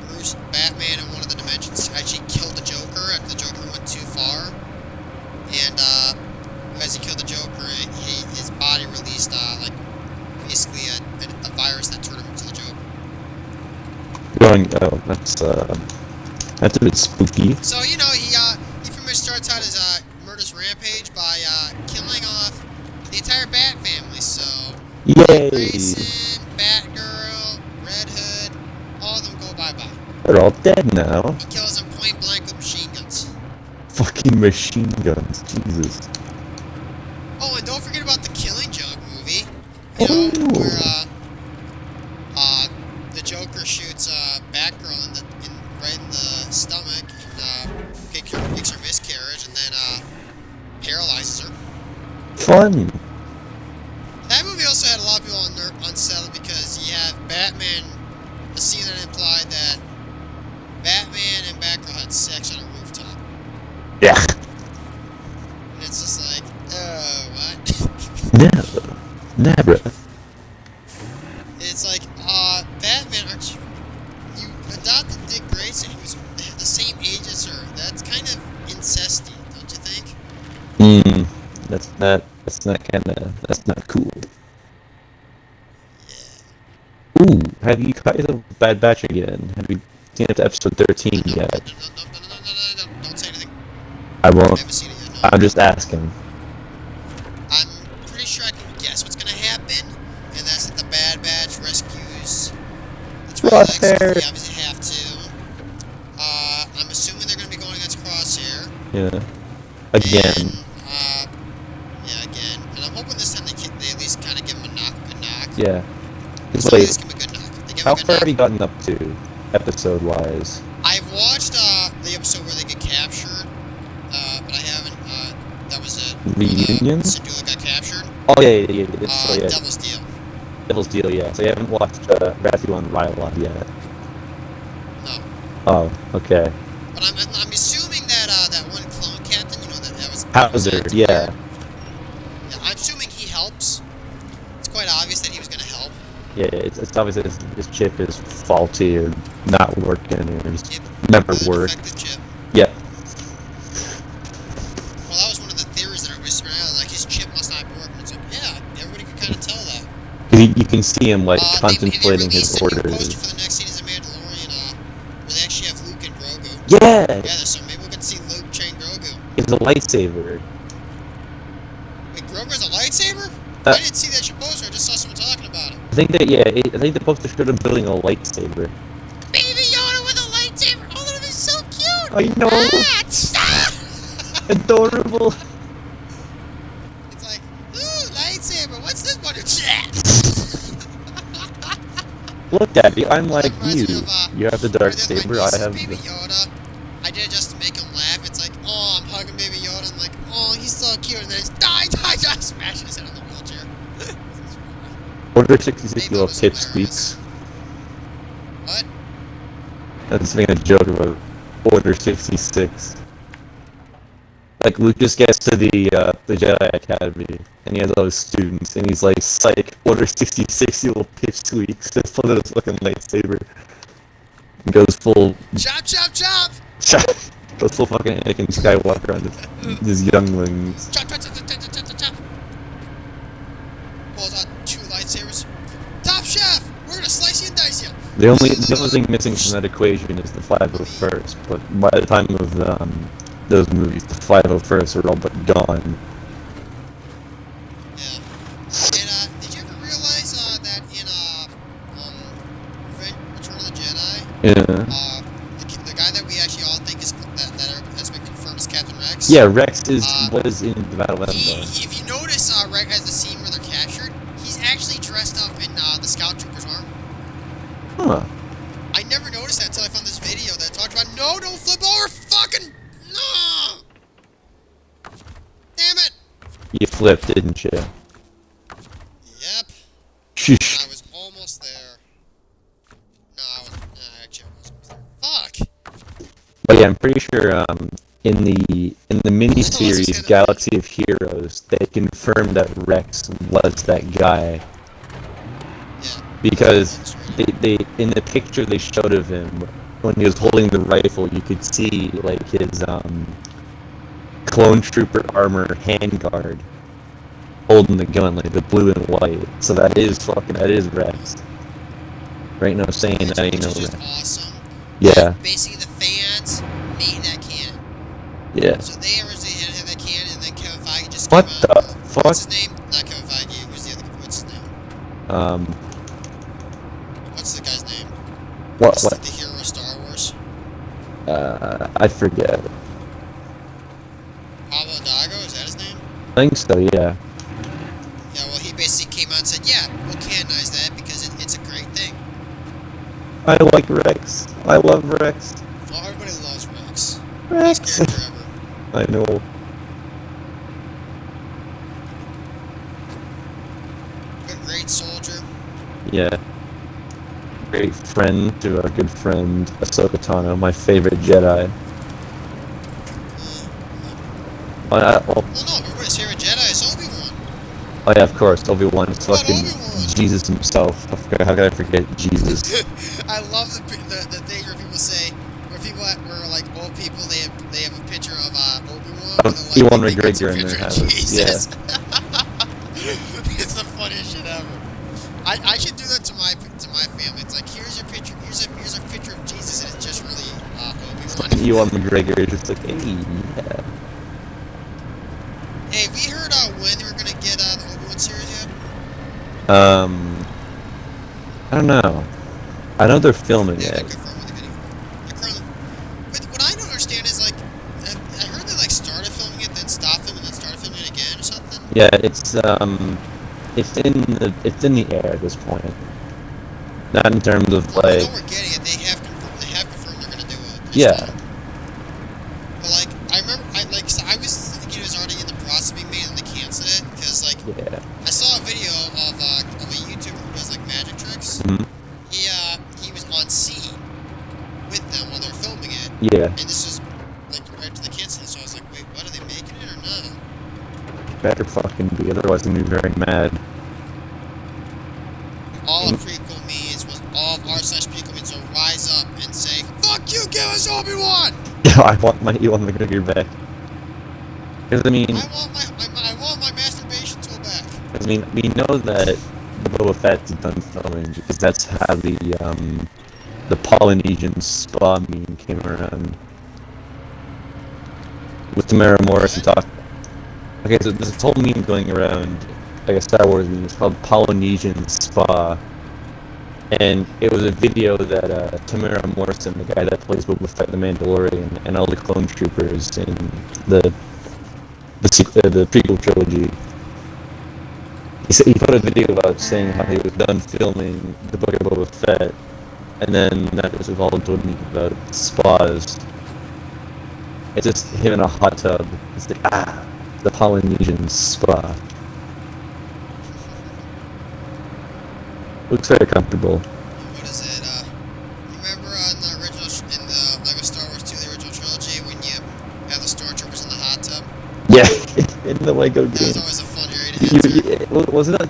Bruce, Batman, in one of the dimensions actually killed the Joker, and the Joker went too far. And as he killed the Joker, his body released basically a virus that turned him into the Joker. That's a bit spooky. So you know he pretty much starts out his murderous rampage by killing off the entire Bat family. So Yay! Grayson, Batgirl, Red Hood, all of them go bye-bye. They're all dead now. He kills them point blank with machine guns. Fucking machine guns, Jesus. Oh, and don't forget about the Killing Joke movie. You know, where the Joker shoots Batgirl right in the stomach, and makes her miscarriage, and then paralyzes her. Fun. That movie also had a lot of people unsettled because you have Batman, a scene that implied that Batman and Batgirl had sex on a rooftop. Yeah. And it's just like, what? Never. It's like, Batman, aren't you adopted Dick Grayson, who's the same age as her. That's kind of incesty, don't you think? That's not cool. Yeah. Ooh, have you caught the Bad Batch again? Have you seen up to episode 13 No, yet? no, don't say anything. I I won't. haven't seen it yet, no. I'm just asking. I'm pretty sure I can guess what's gonna happen, and that's that the Bad Batch rescues the Twi'leks, Crosshair. they obviously have to. I'm assuming they're gonna be going against Crosshair. Yeah. Again. And, yeah, again. And I'm hoping this time they at least kind of give him a good knock. Yeah. It's So like, at least give him a good knock. They give him how a good far knock. have you gotten up to, episode-wise? I've watched the episode where they get captured, but I haven't. That was it. Reunion? Syndulla got captured. Oh, yeah. So, yeah. Devil's Deal. Devil's Deal, yeah. So you haven't watched Rathu on Ryloth yet? No. Oh, okay. But I'm assuming that that one clone captain, you know, that was Hauser, yeah. Yeah, I'm assuming he helps. It's quite obvious that he was gonna help. Yeah, it's obvious that his chip is faulty or not working or he's Chip, never worked. defective chip. Yeah. Well, that was one of the theories that everybody spread out. Like his chip must not be working. It's like, yeah, everybody could kind of tell that. You can see him like They contemplating released his a new poster orders. for the next season of Mandalorian, where they actually have Luke and Grogu. Yeah, Yeah, so maybe we'll get to see Luke train Grogu. it's a lightsaber. Wait, Grogu has a lightsaber? Uh, I didn't see that poster. I just saw someone talking about it. I think the poster showed him building a lightsaber. Baby Yoda! I know. Ah, stop! Adorable. It's like, ooh, lightsaber. What's this one? Look, Daddy, I'm like That reminds you. me of, You have the where dark there's my saber. I niece's have Baby the. Yoda. I did it just to make him laugh. It's like, oh, I'm hugging Baby Yoda. I'm like, oh, he's so cute. And then he's die, smashing his head on the wheelchair. Order 66 Maybe little that was pipsqueaks. What? I was making a joke about Order 66. Like, Lucas gets to the Jedi Academy, and he has all his students, and he's like, psych, Order 66, you little pipsqueaks. Just pull out his fucking lightsaber. He goes full... Chop, chop, chop! goes full fucking Anakin Skywalker on his younglings. Chop, chop, chop, chop, chop, chop, chop, chop. Pulls out 2 lightsabers. Top Chef! We're gonna slice you and dice you! The only thing missing from that equation is the 501st, but by the time of those movies, the 501st are all but gone. Yeah. And, did you ever realize, that in, Return of the Jedi, Yeah. the guy that we actually all think is, that's been confirmed as Captain Rex? Yeah, Rex was in the Battle of Endor. If you notice, Rex has the scene where they're captured, he's actually dressed up in, the Scout Trooper's armor. Huh. I never noticed that until I found this video that talked about, no, don't flip over, fucking, no! Damn it! You flipped, didn't you? Yep. Sheesh. I was almost there. No, actually I wasn't there. Fuck! But yeah, I'm pretty sure in the miniseries that. Galaxy of Heroes, they confirmed that Rex was that guy. Yeah. Because That's right. they in the picture they showed of him when he was holding the rifle, you could see like his clone trooper armor handguard holding the gun, like the blue and white. So that is Rex. Right now saying that ain't no Which is just Rex. awesome. Yeah, Basically, the fans made that canon. yeah. So they originally had that canon, and then Kevin Feige just What came the out. fuck? What's his name? Not Kevin Feige. Who's the other? What's his name? What's the guy's name? What? The hero of Star Wars? I forget. Pablo Dago, is that his name? I think so, yeah. Yeah, well, he basically came out and said, yeah, we'll canonize that because it's a great thing. I like Rex. I love Rex. Well, everybody loves Rex. Rex. Best character ever. I know. A great soldier. Yeah. Great friend to our good friend Ahsoka Tano, my favorite Jedi. Oh, Well, no, everybody's favorite Jedi is Obi-Wan. oh yeah, of course, Obi-Wan is What about fucking Obi-Wan? Jesus himself. How could I forget Jesus? I love the thing where people say, where like old people, they have a picture of Obi-Wan. Of and Ewan they think it's a McGregor in their picture of house, Jesus. It's the funniest shit ever. I should do that to my family. It's like, here's a picture of Jesus, and it's just really Obi-Wan. Ewan McGregor is just like, hey, yeah. Hey, have you heard when they were gonna get the Obi-Wan series yet? I don't know. I know they're filming Yeah, it. they're confirmed with the video. But what I don't understand is like, I heard they like started filming it, then stopped filming, then started filming it again or something. Yeah, it's in the air at this point. Not in terms of Well, I like, know we're getting it. They have confirmed they're gonna do it. yeah, But like, I remember, so I was thinking it was already in the process of being made, and they canceled it because like, yeah. I saw a video of a YouTuber who does like magic tricks. Mhm. He was on scene with them while they're filming it, Yeah, and this was like right to the canceling. So I was like, wait, what, are they making it or not? better fucking be, otherwise I'm gonna be very mad. All a prequel means was all of r/prequel means to rise up and say, fuck you, give us Obi-Wan! Yeah, I want my Ewan McGregor back. Because I mean, I want my masturbation tool back. we know that the Boba Fett's done filming because that's how the Polynesian spa meme came around. With Tamara Morrison talk. Okay, so there's this whole meme going around, like a Star Wars meme. It's called Polynesian Spa, and it was a video that Tamara Morrison, the guy that plays Boba Fett, the Mandalorian, and all the clone troopers in the prequel trilogy. He put a video about saying how he was done filming the Book of Boba Fett, and then that was evolved to about spas. It's just him in a hot tub. It's like, the Polynesian spa. Looks very comfortable. What is it? You remember in the Lego Star Wars 2, the original trilogy, when you have the stormtroopers in the hot tub? Yeah, in the Lego That game. was always a fun area to enter. Wasn't that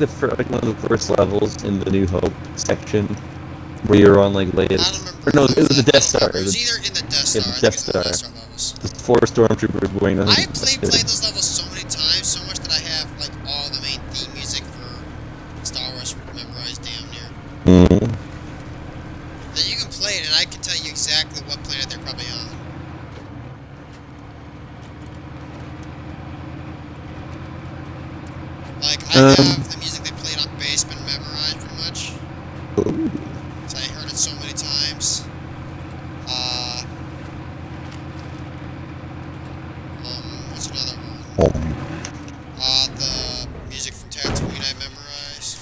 one of the first levels in the New Hope section, where you're on like Leia's? I don't remember. Or no, it was the Death Star. It was either in the Death Star. Yeah, the I Death think it was Star. the Death Star levels. The 4 stormtroopers wearing those. I played those levels so many times, so much that I have like all the main theme music for Star Wars memorized damn near. Mm-hmm. Then you can play it, and I can tell you exactly what planet they're probably on. Like, I have the music they played on Basement memorized pretty much. Ooh. So I heard it so many times. What's another one? The music from Tatooine I memorized.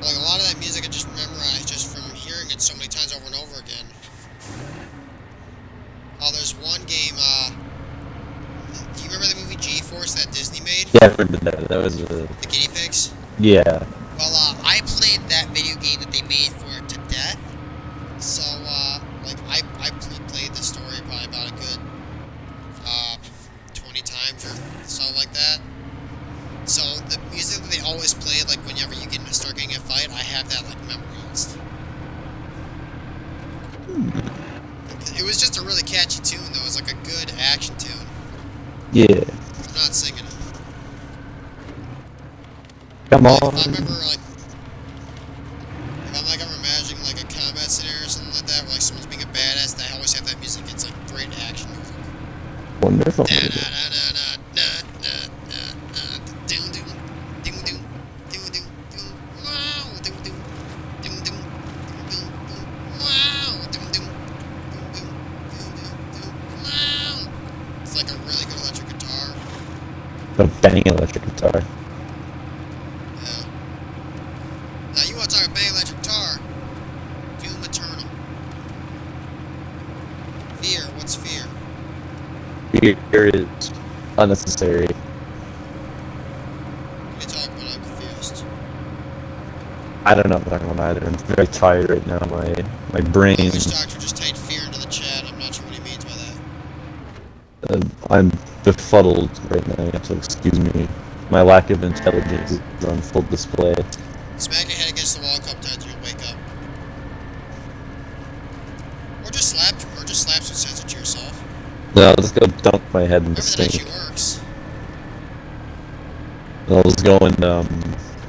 Like, a lot of that music I just memorized just from hearing it so many times over and over again. Oh, there's one game, do you remember the movie G-Force that Disney made? Yeah, I remember that. That was The guinea pigs? yeah. Well, I played that video game that they made for it to death. So, like, I played the story probably about a good, 20 times or so like that. So, the music that they always played, like, whenever you start getting a fight, I have that, like, memorized. It was just a really catchy tune, though. It was like a good action tune. Yeah. I'm not singing it. Come Like, on. if I remember, like, if I'm imagining, like, a combat scenario or something like that, where, like, someone's being a badass, I always have that music. It's, like, great action music. Wonderful. It's like a really good electric guitar. A banging electric guitar. Yeah. Now you want to talk about banging electric guitar? Doom Eternal. Fear. What's fear? Fear is unnecessary. What are you talking about? I'm confused. I don't know what I'm talking about either. I'm very tired right now. My brain. The witch doctor just typed fear into the chat. I'm not sure what he means by that. I'm befuddled right now. You have to excuse me. My lack of intelligence is on full display. Smack your head against the wall a couple times and you'll wake up. Or just slap some sense into yourself. No, I'll just go dunk my head in the Remember that sink. actually works. I'll just go and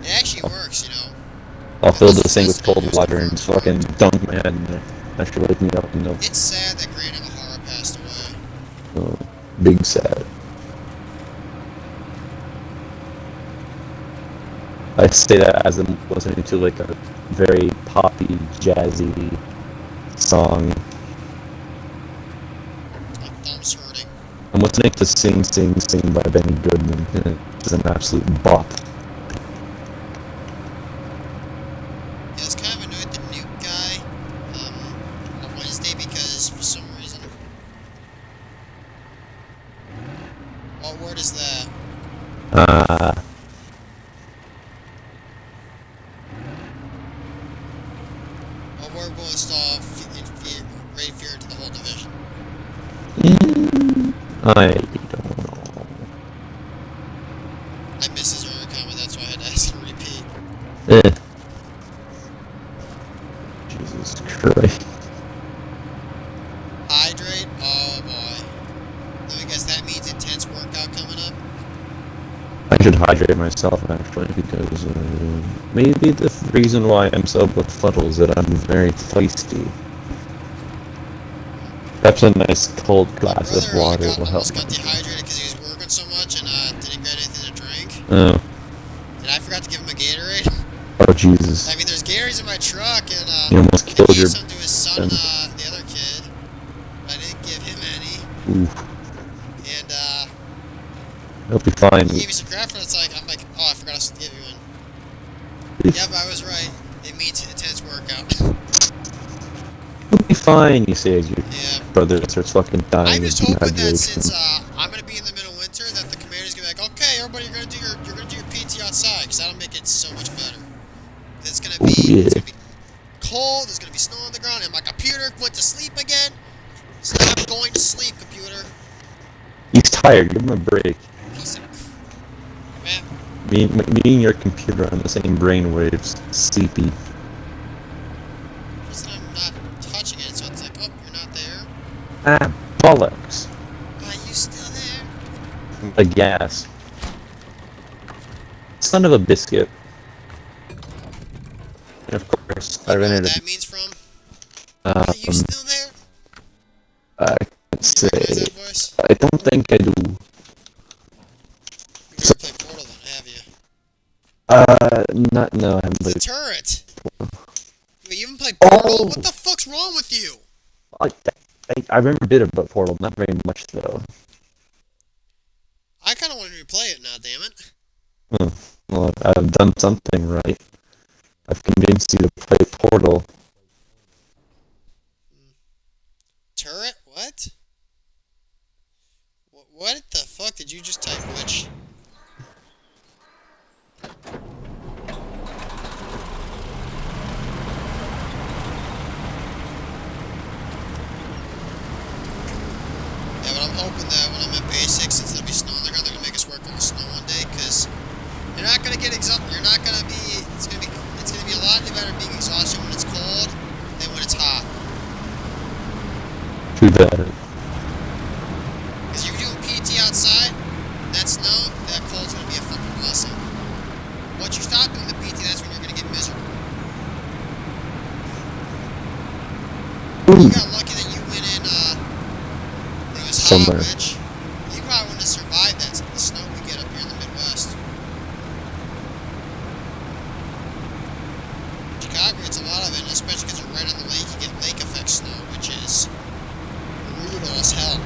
It actually works, you know. I'll fill the sink with cold water and just fucking dunk my head in there. That should wake me up, you know. It's sad that Grant Imahara passed away. Oh, big sad. I say that as I'm listening to like a very poppy, jazzy song. My thumb's hurting. I'm listening to Sing Sing Sing by Benny Goodman, and it's an absolute bop. Yeah, it's kind of annoyed the nuke guy on Wednesday because for some reason. What word is that? What word will install Raid Fear into the whole division? I don't know. I missed his earlier comment, that's why I had to ask him to repeat. Jesus Christ. Hydrate? Oh boy. Let me guess, that means intense workout coming up? I I should hydrate myself actually, because maybe the reason why I'm so befuddled is that I'm very thirsty. Perhaps a nice cold glass of water will help. Almost got dehydrated because he was working so much and didn't get anything to drink. Oh. And I forgot to give him a Gatorade. Oh Jesus. I mean, there's Gatorades in my truck, and You almost he killed gave your some to his son, friend. the other kid. But I didn't give him any. Ooh. And He'll be fine. he gave me some crap, and I'm like, oh, I forgot to give you one. Yeah, but I was right. It means intense workout. He'll be fine, you say as your Yeah. brother starts fucking dying I'm of just hoping that dehydration. since I'm gonna be in the middle of winter, that the commander's gonna be like, okay, everybody, you're gonna do your PT outside, because that'll make it so much better. It's gonna be cold. There's gonna be snow on the ground, and my computer went to sleep again. Stop going to sleep, computer. He's tired, give him a break. Piece of man. Me and your computer on the same brainwaves. Sleepy. Listen, I'm not touching it, so it's like, oh, you're not there. Ah, bollocks. Are you still there? A gas. Son of a biscuit. And of course, I You know rented what it. that means from? Are you still there? I can Recognize say, that voice? I don't think I do. You've never played Portal, then, have you? No, I haven't It's a played. turret. Wait, you haven't played Portal? Oh! What the fuck's wrong with you? I remember a bit about Portal, not very much though. I kind of wanted to play it now, damn it. Well, I've done something right. I've convinced you to play Portal. Turret? What? What the fuck did you just type, Witch? Yeah, but I'm hoping that when I'm at basics, since there'll be snow on the ground, they're gonna make us work on the snow one day, because you're not gonna get you're not gonna be, it's gonna be a lot better being exhausted when it's cold than when it's hot. Too bad. Because you're doing PT outside, that snow, that cold's gonna be a fucking blessing. Once you stop doing the PT, that's when you're gonna get miserable. You got lucky that you went in, when it was hot, Somewhere. Rich. You probably wouldn't have survived that the snow we get up here in the Midwest. Chicago gets a lot of it, especially because you're right on the lake. You get lake effect snow, which is brutal as hell.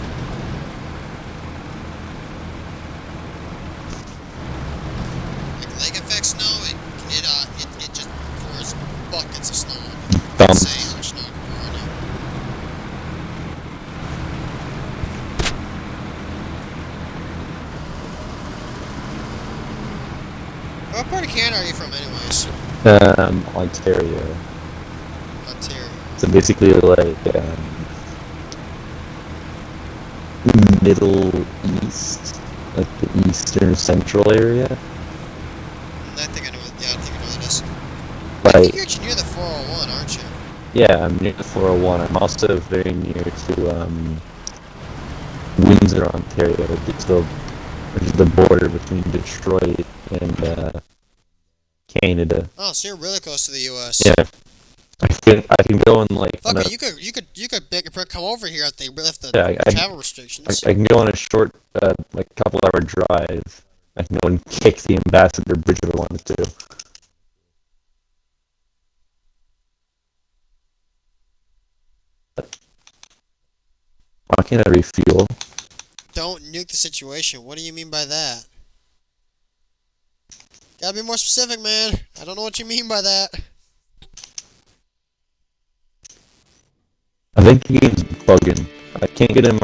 Like lake effect snow, it just pours buckets of snow on you. Dumps. Insane how much snow it can pour on you. What part of Canada are you from, anyways? Ontario. Ontario. So basically, like, Middle East, like the eastern central area. I think I know. Yeah, I think I know what it is. I Like, think you're actually near the 401, aren't you? yeah, I'm near the 401. I'm also very near to Windsor, Ontario, which is the border between Detroit and Canada. Oh, so you're really close to the U.S. Yeah, I can go in like on Fuck a, it, you could come over here if they lift the Yeah, I- travel restrictions. I can go on a short like couple hour drive. I can go and kick the Ambassador Bridge if I wanted to. Why can't I refuel? Don't nuke the situation. What do you mean by that? Gotta be more specific, man. I don't know what you mean by that. I think the game's bugging. I can't get in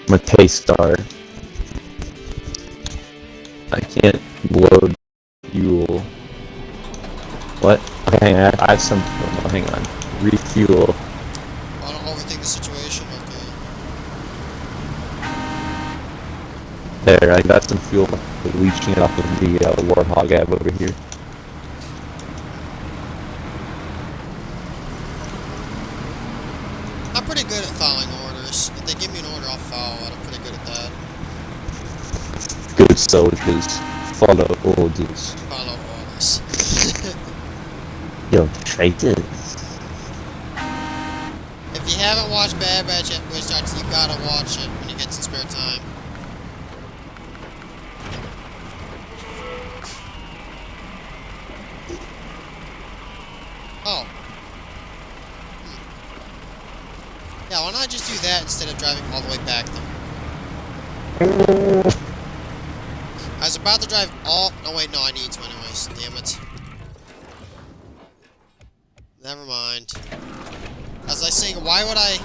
my taste star. I can't load fuel. What? Okay, I have some. Oh, hang on. Refuel. I don't overthink the situation. Okay. There, I got some fuel. Leeching it off of the Warthog I have over here. I'm pretty good at following orders. If they give me an order, I'll follow it. I'm pretty good at that. Good soldiers, follow orders. Follow orders. Yo, traitors. If you haven't watched Bad Batch at Witch Doctor, you gotta watch it when you get some spare time. Oh. Yeah, why not just do that instead of driving all the way back there? I was about to drive all... Oh wait, no, I need to anyways. Damn it. Never mind. As I was saying, why would I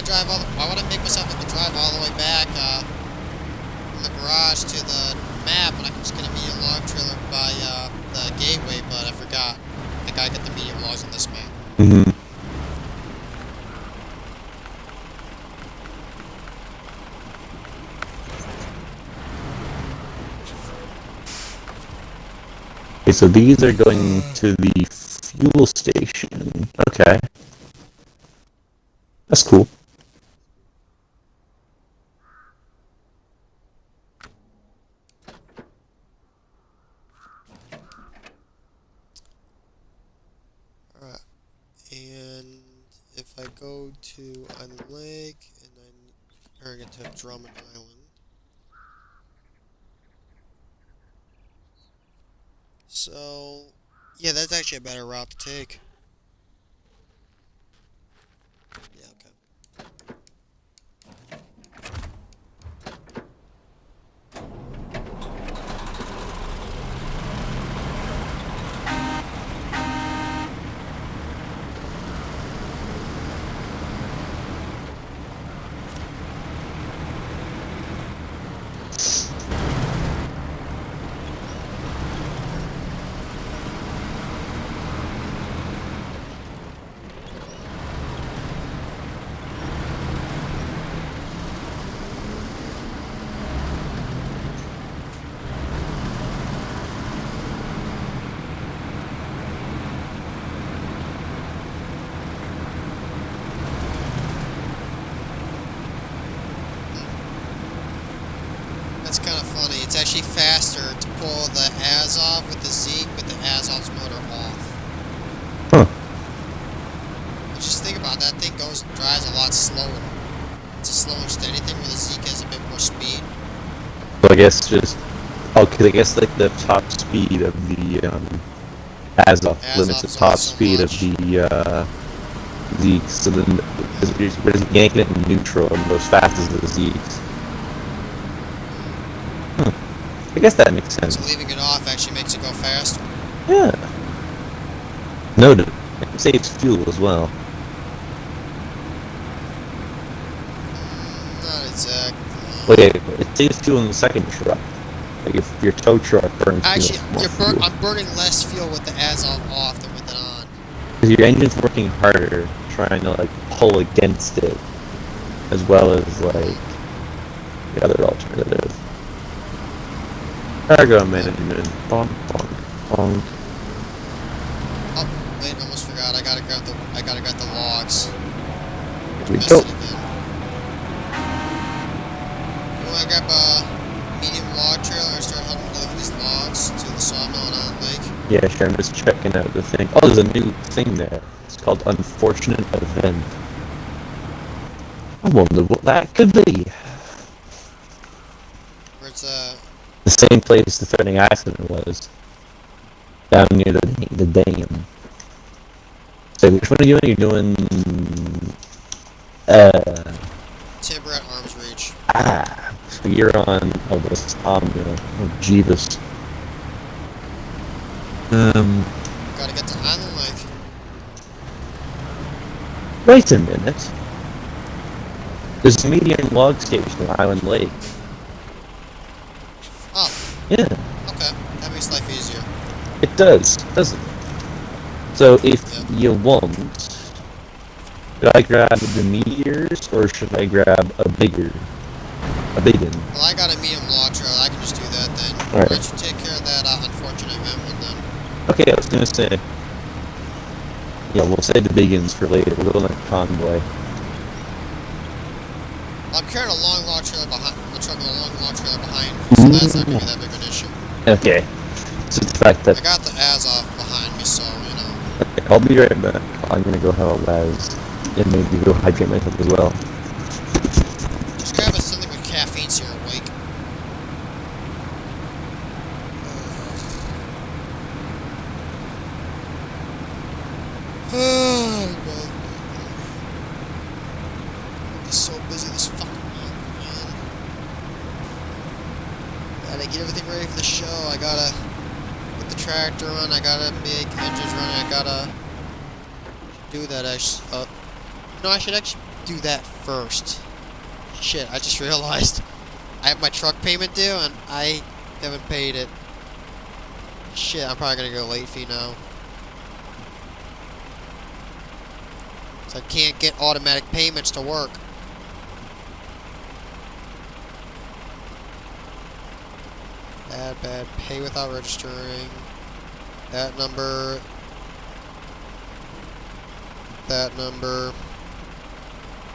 drive all... Why would I make myself have to drive all the way back, from the garage to the map when I can just get a medium log trailer by, the gateway, but I forgot. I gotta get the medium logs on this map. Mm-hmm. Okay, so these are going to the fuel station. Okay. That's cool. Alright. And if I go to Island Lake and I get to Drummond Island. So, yeah, that's actually a better route to take. Yeah, okay. That's kind of funny. It's actually faster to pull the Azov with the Zeke with the Azov's motor off. Huh. But just think about that thing drives a lot slower. It's a slow and steady thing where the Zeke has a bit more speed. So I guess just... Okay, I guess like the top speed of the, Azov limits the Azov's top not so speed much. of the, Zeke, so then we're just yanking it in neutral and goes fast as the Zeke's. I guess that makes sense. So leaving it off actually makes it go faster. Yeah. Noted. It saves fuel as well. Not exactly. Wait, it saves fuel in the second truck. Like if your tow truck burns Actually, fuel, it's more fuel. I'm burning less fuel with the Azov off than with it on. Because your engine's working harder, trying to like pull against it, as well as like the other alternative. Cargo management. Bonk, bonk, bonk. Oh, wait, almost forgot. I gotta grab the logs. Here we Missed go. it again. You wanna grab a medium log trailer and start helping deliver these logs to the sawmill on Island Lake? Yeah, sure. I'm just checking out the thing. Oh, there's a new thing there. It's called Unfortunate Event. I wonder what that could be. Where's The same place the threatening accident was. Down near the dam. So which one are you doing? You're doing... Timber at arm's reach. So you're on... Oh, this is Omnia. Oh, Jeebus. Gotta get to Island Lake. Wait a minute. There's a medium log station on Island Lake. Oh, Yeah, okay. That makes life easier. it does, doesn't it? So if Yep. you want, should I grab the meteors or should I grab a big one? Well, I got a medium log trailer. I can just do that then. Alright. Why don't you take care of that unfortunate event one then? Okay, I was gonna say. Yeah, we'll save the big ones for later. We'll go on a convoy. I'm carrying a long log trailer behind. I'm trucking a long log trailer behind me, so that's not gonna be that big of an issue. Okay. It's just the fact that I got the Azov behind me, so, you know. I'll be right back. I'm gonna go have a Laz and maybe go hydrate myself as well. Just grab us something with caffeine so you're awake. Oh, God. I'm so busy this fucking month, man. Gotta get everything ready for the show. I gotta put the tractor on. I gotta make engines running. I gotta do that actually. No, I should actually do that first. Shit, I just realized I have my truck payment due and I haven't paid it. Shit, I'm probably gonna go late fee now. So I can't get automatic payments to work. Bad. Pay without registering. That number. That number.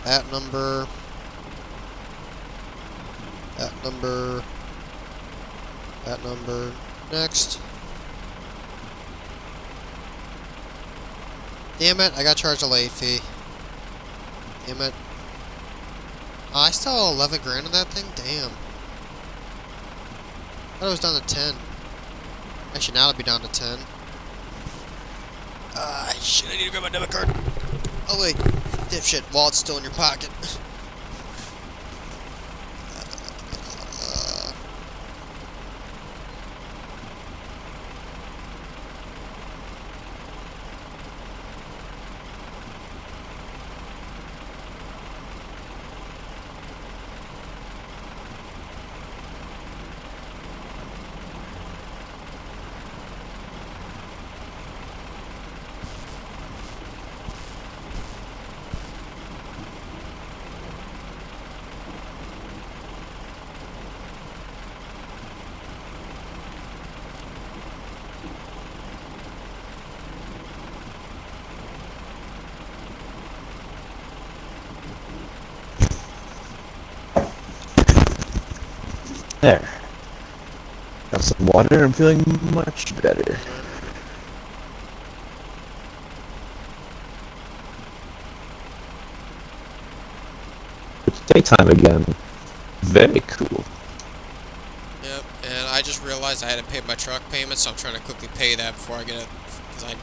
That number. That number. That number. Next. Damn it, I got charged a late fee. Damn it. Oh, I still owe 11 grand on that thing? Damn. I thought it was down to 10. Actually, now it'll be down to 10. Shit, I need to grab my debit card. Oh, wait. Dipshit, wallet's still in your pocket. There. Got some water, I'm feeling much better. It's daytime again. Very cool. Yep, and I just realized I hadn't paid my truck payment, so I'm trying to quickly pay that before I get it, because I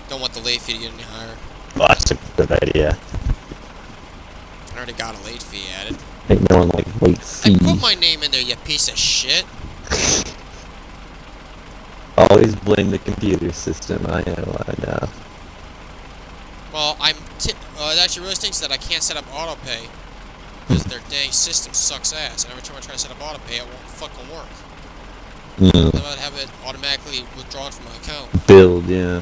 don't want the late fee to get any higher. Oh, that's a good idea. I already got a late fee added. Make no one like late fee. I put my name in there, you piece of shit. Always blame the computer system. I know. Well, it actually really stinks that I can't set up autopay, because their dang system sucks ass, and every time I try to set up autopay, it won't fucking work. Mm. I'd have it automatically withdrawn from my account. Build, yeah.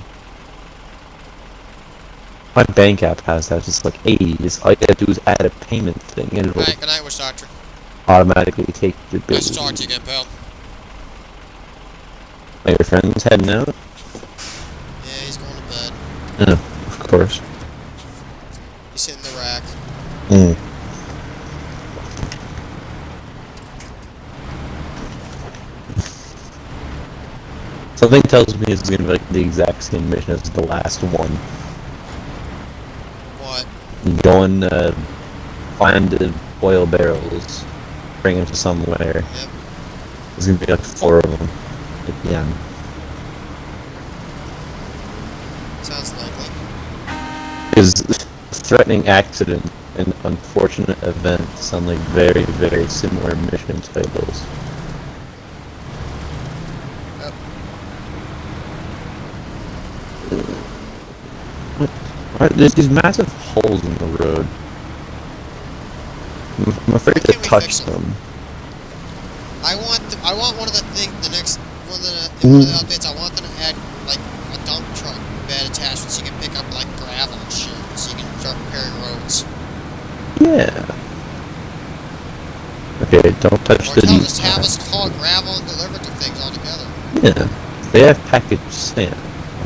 My bank app has that. It's like, hey, all you gotta do is add a payment thing, and it'll Alright, good night, Witch Doctor. automatically take your bill. Nice to talk to you again, pal. Are your friends heading out? Yeah, he's going to bed. Yeah, of course. He's sitting in the rack. Mm. Something tells me it's gonna be like the exact same mission as the last one. What? You go and find the oil barrels, bring them to somewhere. Yep. There's gonna be like 4 of them at the end. Sounds likely. Because threatening accident and unfortunate event sound like very, very similar mission titles. Yep. What? There's these massive holes in the road. I'm afraid Why to can't we touch fix 'em? them. I want one of the one of the updates, I want them to add like a dump truck bed attachment so you can pick up like gravel and shit, so you can start repairing roads. Yeah. Okay, don't touch Or the tell deep just have part. us haul gravel and deliver to things altogether. Yeah. They have packaged sand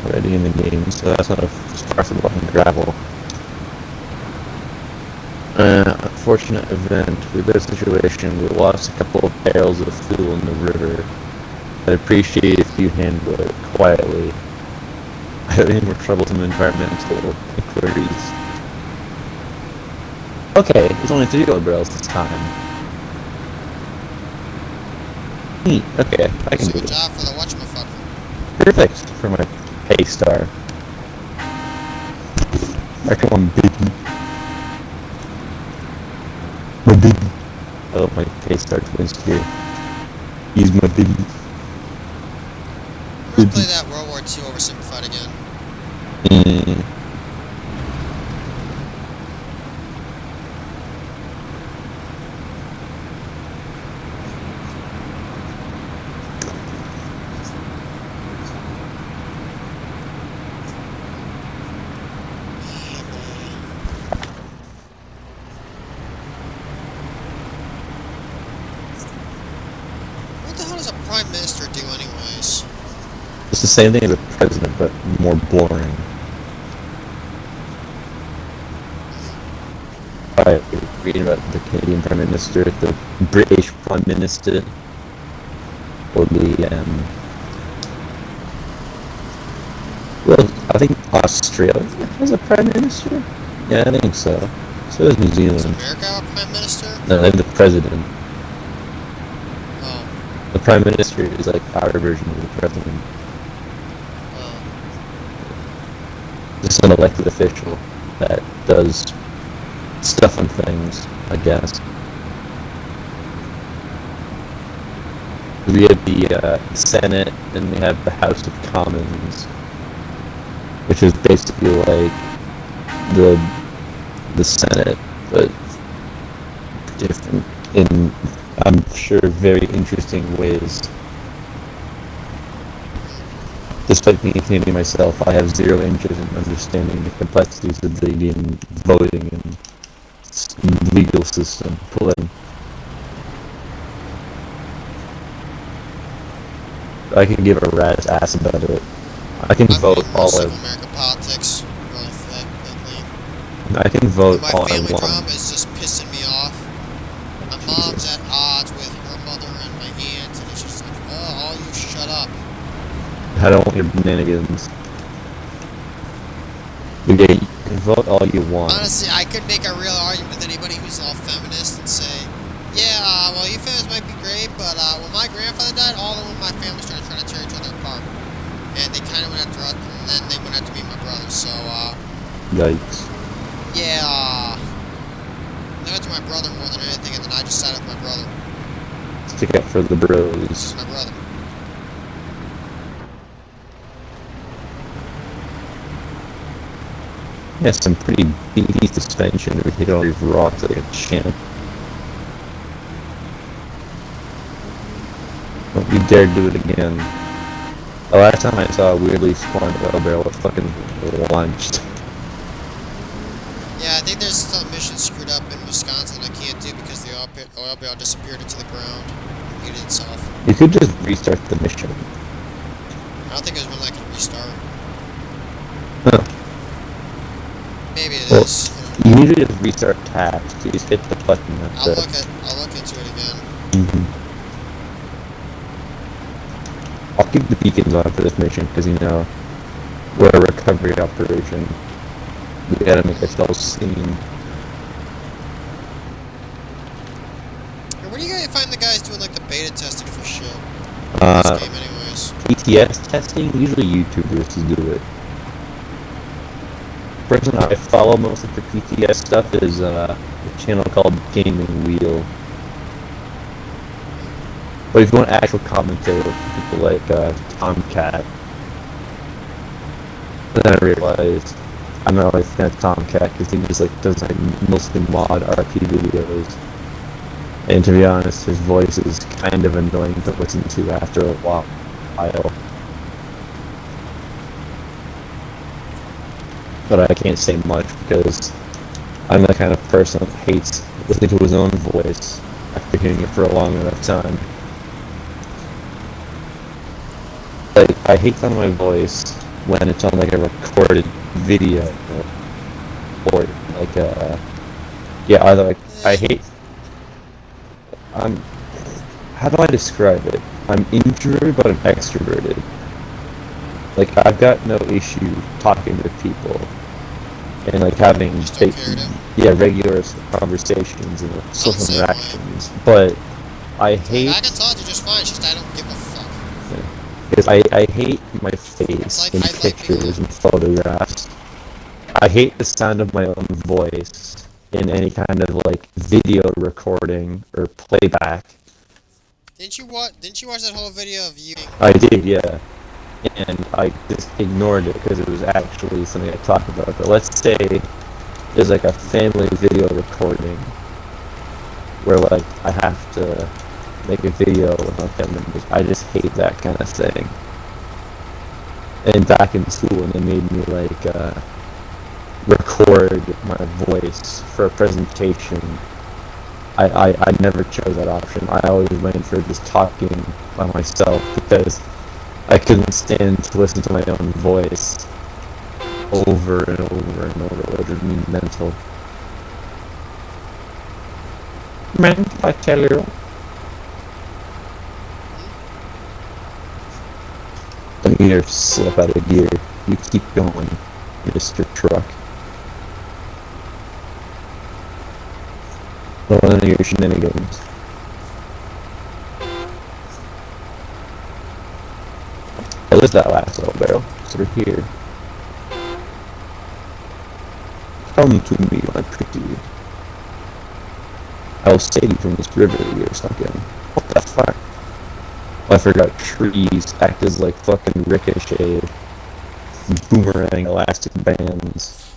already in the game, so that's not far from fucking gravel. unfortunate event with this situation. We lost a couple of barrels of fuel in the river. I'd appreciate if you handle it quietly. I have any more troublesome environmental inquiries. Okay, it's only 3 oil barrels this time. Neat, okay, I can So do good it. job for the whatchamaffucker. Perfect for my pay star. I come on, baby. My baby. I love my pay star twins here. He's my baby. I'm gonna play that World War II oversimplified again. Mm. What the hell does a prime minister do anyways? It's the same thing as a president, but more boring. I reading about the Canadian Prime Minister, the British Prime Minister, or the well, I think Australia has a Prime Minister. Yeah, I think so. So does New Does Zealand. America have a prime minister? No, they have the president. Oh, The Prime Minister is like our version of the president. oh. Just an elected official that does stuff and things, I guess. We have the Senate, and we have the House of Commons, which is basically like the Senate, but different in, I'm sure, very interesting ways. Despite being a Canadian myself, I have zero interest in understanding the complexities of the Canadian voting and legal system. I can give a rat's ass about it. I can I've vote read all most I of American politics really quickly. I can vote My all I family drama want. is just pissing me off. My mom's at odds with her mother and my aunt, and it's just like, oh, all you shut up. I don't want your shenanigans. Okay, you can vote all you want. Honestly, I could make a real argument with anybody who's all feminist and say, yeah, well, you feminists might be great, but when my grandfather died, all of them in my family started trying to tear each other apart. And they kind of went after us, and then they went after me and my brother, so, Yikes. yeah, they went to my brother more than anything, and then I just sided with my brother. Stick up for the bros. He's my brother. Yeah, some pretty beefy suspension. We hit all these rocks like a champ. Don't you dare do it again. The last time I saw a weirdly spawned oil barrel, it fucking launched. Yeah, I think there's some mission screwed up in Wisconsin I can't do because the oil barrel disappeared into the ground and muted itself. You could just restart the mission. I don't think there's one that can restart. Huh. Maybe it Well, is. you need to just restart tabs. You just hit the button. That's I'll it. look into it again. Mm-hmm. I'll keep the beacons on for this mission because, you know, we're a recovery operation. We gotta make ourselves seen. Hey, where do you guys find the guys doing like the beta testing for shit? This game, anyways. PTS testing, usually YouTubers do it. The person I follow most of the PTS stuff is a channel called Gaming Wheel. But if you want actual commentary with people like Tomcat, then I realized I'm not really a fan of Tomcat because he just like does like mostly mod RP videos. And to be honest, his voice is kind of annoying to listen to after a while. But I can't say much because I'm the kind of person that hates listening to his own voice after hearing it for a long enough time. Like, I hate sound of my voice when it's on like a recorded video or like a Yeah, I hate. I'm. How do I describe it? I'm introverted, but I'm extroverted. Like I've got no issue talking to people and like having Just don't care to. yeah, regular conversations and I'm the social same way. interactions. But I It's like, hate I can talk to you just fine, it's just I don't give a fuck. because I hate my face It's like, in I like being pictures alone. and photographs. I hate the sound of my own voice in any kind of like video recording or playback. Didn't you watch that whole video of you? I did, yeah. And I just ignored it because it was actually something I talked about. But let's say there's like a family video recording where like I have to make a video with my family members. I just hate that kind of thing. And back in school when they made me like record my voice for a presentation, I never chose that option. I always went for just talking by myself because I couldn't stand to listen to my own voice over and over and over. It would drive me mental. Mental, I tell you. Don't you slip out of gear. You keep going, Mr. Truck. No one of your shenanigans. Hey, where's that last little barrel? It's over here. Come to me, my pretty. I will save you from this river that you're stuck in. What the fuck? Oh, I forgot trees act as like fucking ricochet, boomerang elastic bands.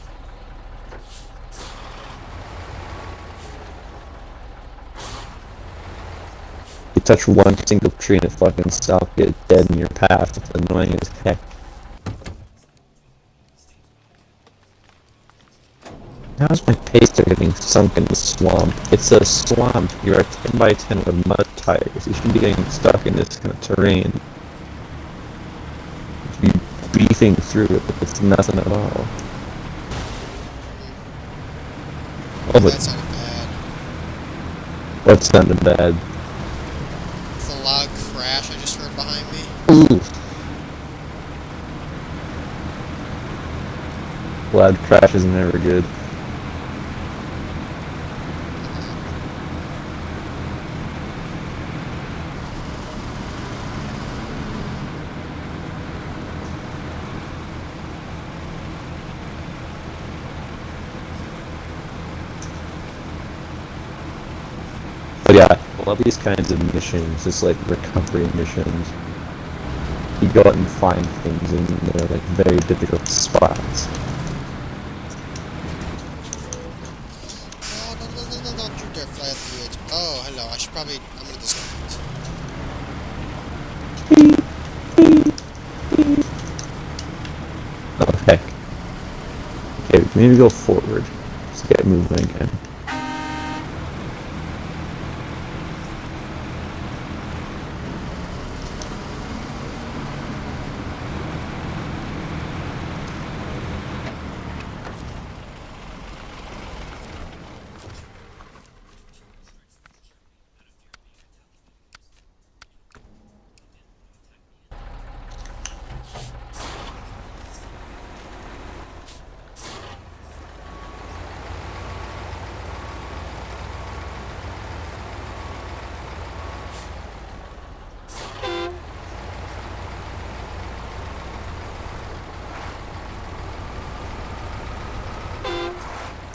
You touch one single tree and it fucking stops, get dead in your path. It's annoying as heck. How's my pacer getting sunk in the swamp? It's a swamp. You're a 10 by 10 with mud tires. You shouldn't be getting stuck in this kind of terrain. You should be beefing through it, but it's nothing at all. Oh, but That sounded bad. what sounded bad? The loud crash I just heard behind me. Ooh. Loud crash is never good. But yeah, I love these kinds of missions, just like recovery missions. You go out and find things in they're like very difficult spots. No, don't you dare fly at the edge. Oh, hello, I'm gonna disconnect. Oh heck. Okay, we need to go forward. Let's get moving again.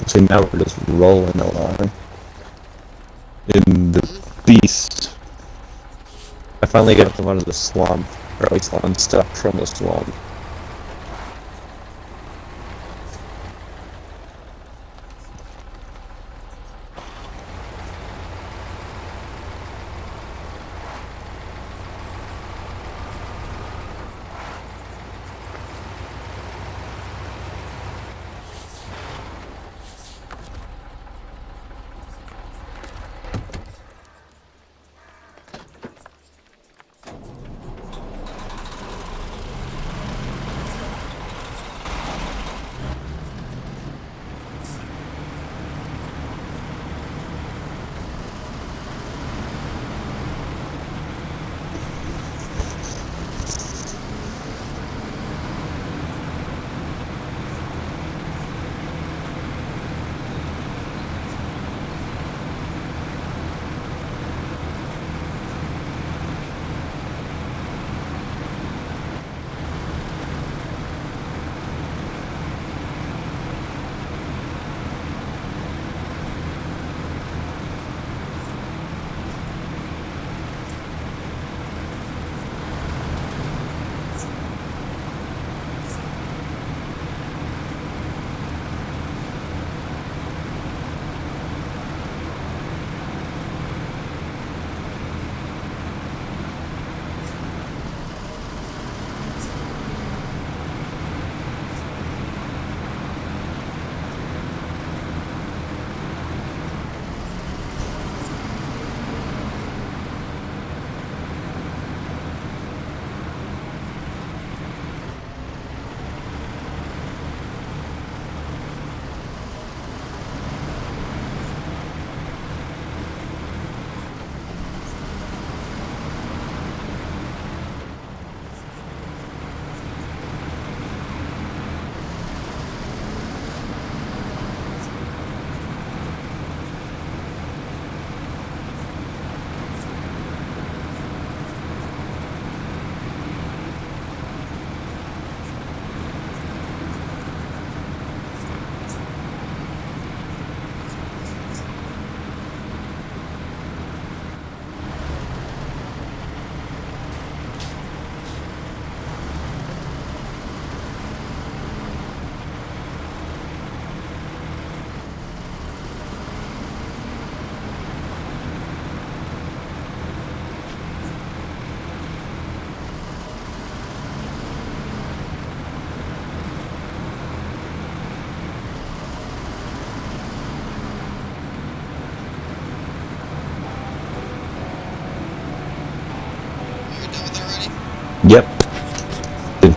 So now we're just rolling along in the beast. I finally got them out of the swamp, or at least unstuck from the swamp.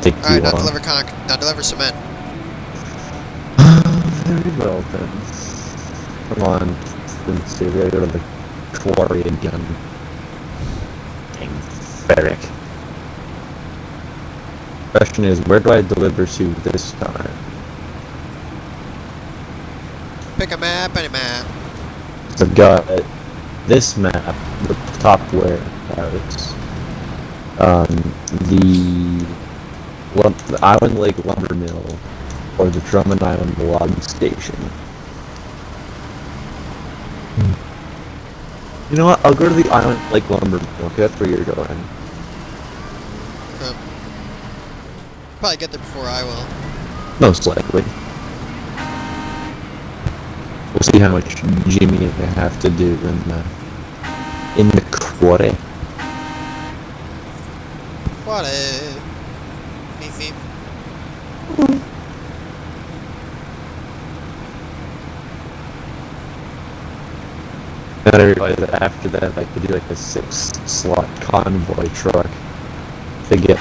take too Alright, now long. deliver cement. Very well then. Come on. Let's see, we gotta go to the quarry again. Dang, Ferric. Question is, where do I deliver to this time? Pick a map, any map. So I've got this map, the top warehouse, the Island Lake Lumber Mill, or the Drummond Island Logging Station. You know what? I'll go to the Island Lake Lumber Mill. Okay, that's where you're going. Probably get there before I will. Most likely. We'll see how much Jimmy and I have to do in the quarry. What a... Meep meep. And I realized that after that I could do like a 6-slot convoy truck to get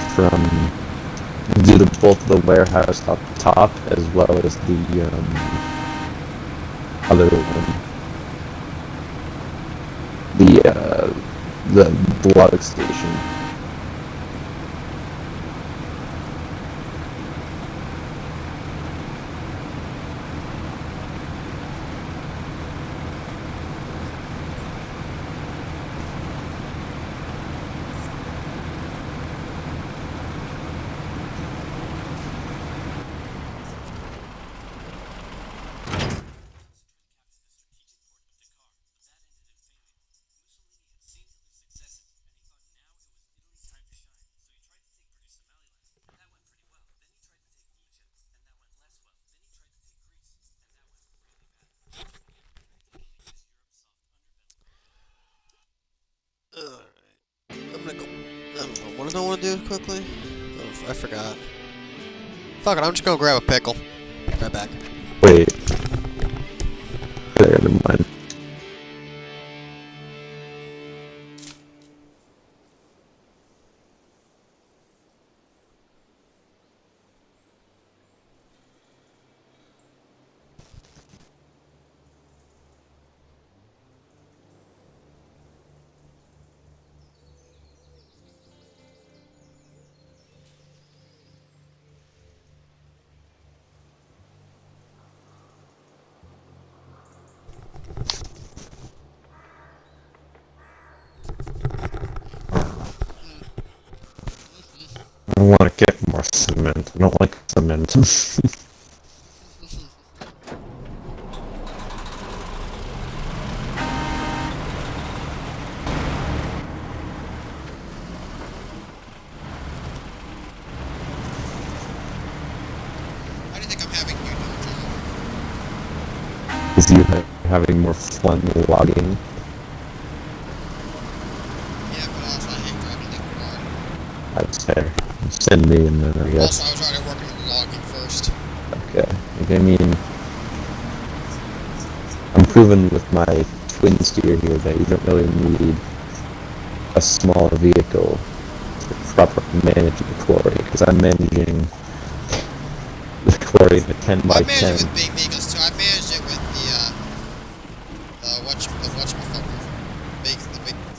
both the warehouse up top as well as the other one. The blood station. I'm gonna go... I don't know, what do I want to do quickly? Oh, I forgot. Fuck it, I'm just gonna grab a pickle. Right back. Wait. Never mind. I want to get more cement. I don't like cement. Why do you think I'm having you do Is you having more fun logging? Yeah, but also I hate driving that car. That's fair. Send me in then, I guess. Also, I was already working on logging first. Okay. I mean, I'm proving with my twin steer here that you don't really need a small vehicle to properly manage the quarry, because I'm managing the quarry in a 10 by I managed 10. it with big vehicles too. I managed it with the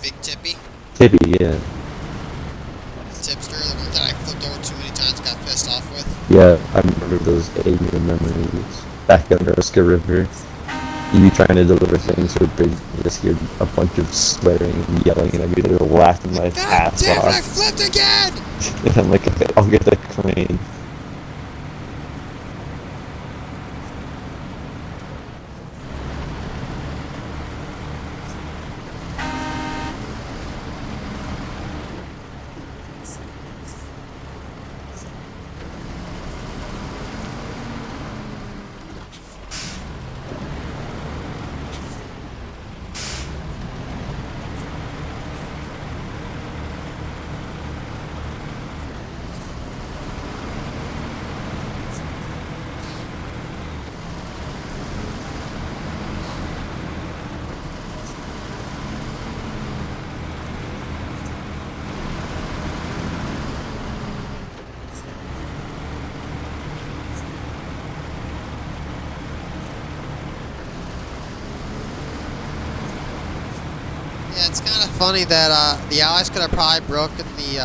big tippy. Tippy, yeah. Tipster, the one that I flipped over too many times, got pissed off with. Yeah, I remember those alien memories. Back on Ruska River, you'd be trying to deliver things so big, you just hear a bunch of swearing and yelling, and I'd be there laughing my God ass damn it, I off. flipped again! And I'm like, okay, I'll get the crane. Yeah, it's kind of funny that the Allies could have probably broken the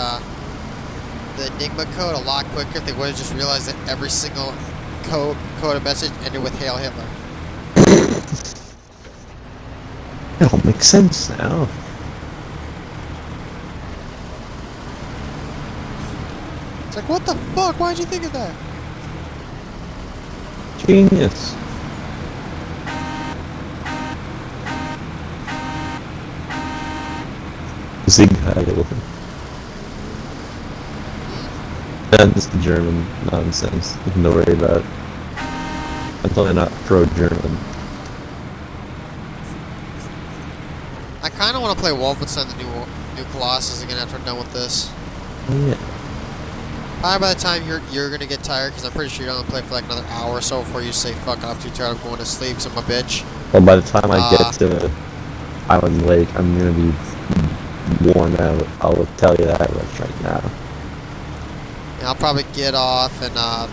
Enigma code a lot quicker if they would have just realized that every single code of message ended with Hail Hitler. It all makes sense now. It's like, what the fuck? Why'd you think of that? Genius. Sieg Heil. That's the German nonsense. Nothing to worry about. I'm totally not pro-German. I kind of want to play Wolfenstein the new Colossus again after I'm done with this. Oh, yeah. Probably by the time you're gonna get tired, because I'm pretty sure you're gonna play for like another hour or so before you say, fuck, I'm too tired, I'm going to sleep, so I'm a bitch. Well, by the time I get to Island Lake, I'm gonna be worn out. I'll tell you that right now. Yeah, I'll probably get off and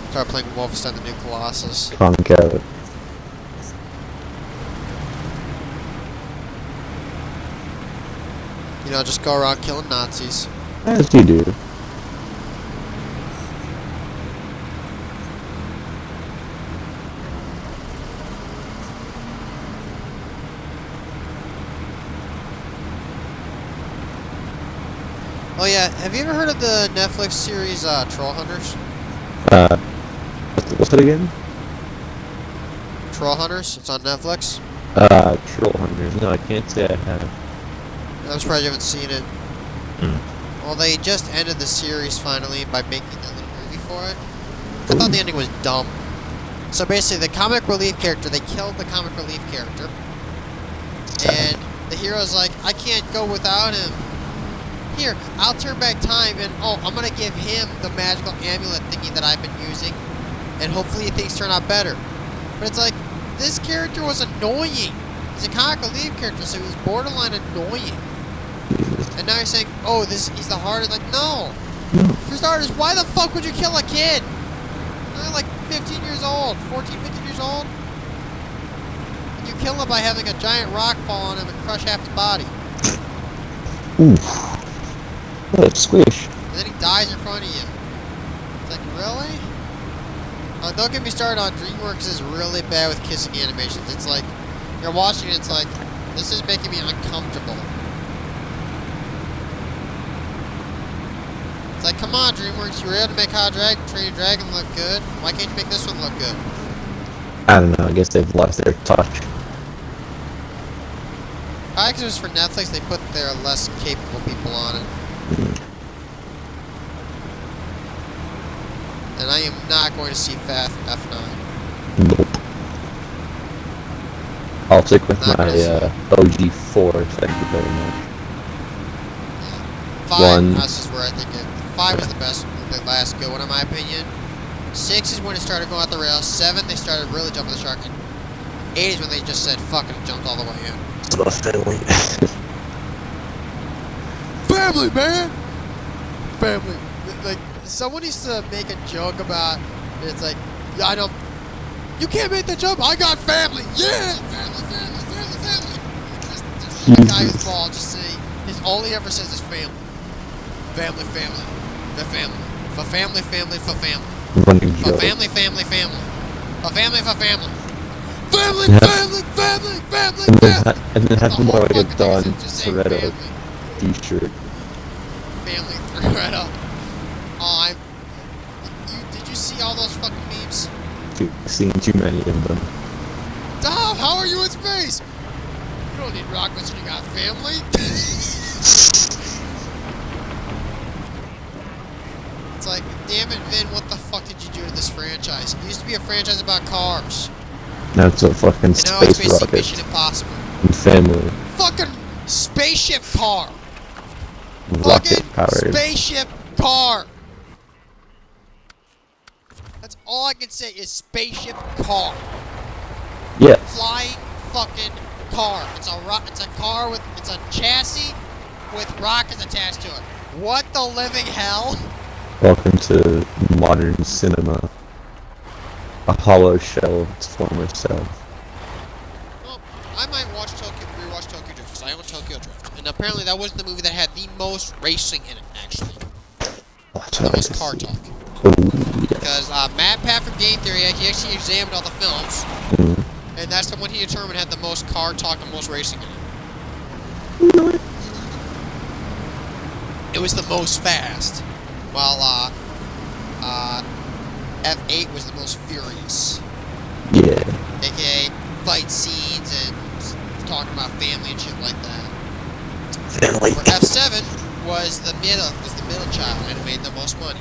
start playing Wolfenstein the new Colossus. Conk out. You know, just go around killing Nazis. As you do. Oh yeah, have you ever heard of the Netflix series Troll Hunters? What's it again? Troll Hunters? It's on Netflix. Troll Hunters. No, I can't say I have. I'm surprised you haven't seen it. Hmm. Well, they just ended the series finally by making a little movie for it. I thought the ending was dumb. So basically, the comic relief character, they killed the comic relief character. And the hero's like, I can't go without him. Here, I'll turn back time and, oh, I'm gonna give him the magical amulet thingy that I've been using. And hopefully things turn out better. But it's like, this character was annoying. He's a comic relief character, so he was borderline annoying. And now you're saying, oh, he's the hardest. Like, no. For starters, why the fuck would you kill a kid? They're like 15 years old, 14, 15 years old. And you kill him by having a giant rock fall on him and crush half his body. Ooh. What a squish. And then he dies in front of you. It's like, really? Oh, don't get me started on DreamWorks is really bad with kissing animations. It's like, you're watching it, it's like, this is making me uncomfortable. It's like, come on, DreamWorks, you were able to make How to Train Your Dragon look good. Why can't you make this one look good? I don't know, I guess they've lost their touch. Probably because it was for Netflix, they put their less capable people on it. And I am not going to see Fast F9. Nope. I'll stick with Not my gonna OG4, thank you very much. 5, that's just where I think it. 5 is the best, the last good one in my opinion. 6 is when it started going out the rails. 7, they started really jumping the shark. And 8 is when they just said, fuck it, and jumped all the way in. It's about family. Family, man! Family. Like, someone used to make a joke about, it's like, yeah, I don't, you can't make the jump, I got family! Yeah! Family! Just one guy who's bald, just say, all he ever says is family. Family. The family. For family. Running For joke. family. For family. Family. And then have The more whole like a fucking Don thing is just saying Toretto family. t-shirt. Family Toretto. Oh, did you see all those fucking memes? Seen too many of them. Dom, how are you in space? You don't need rockets when you got family. It's like, damn it, Vin, what the fuck did you do to this franchise? It used to be a franchise about cars. Now it's a fucking And now it's space basically rocket Mission Impossible. and family. Fucking spaceship car. Rocket Fucking powered. spaceship car. That's all I can say is spaceship car. Yeah. Flying fucking car. It's a car with, it's a chassis with rockets attached to it. What the living hell? Welcome to modern cinema. A hollow shell of its former self. Well, I might rewatch Tokyo Drift because I own Tokyo Drift, and apparently that was the movie that had the most racing in it, actually, Watch the out. most car talk. Oh, Because Matt Pat from Game Theory, he actually examined all the films, yeah. and that's the one he determined had the most car talk and most racing in it. It was the most fast, while F8 was the most furious. Yeah. AKA fight scenes and talking about family and shit like that. Family. Where F7 was the middle child and it made the most money.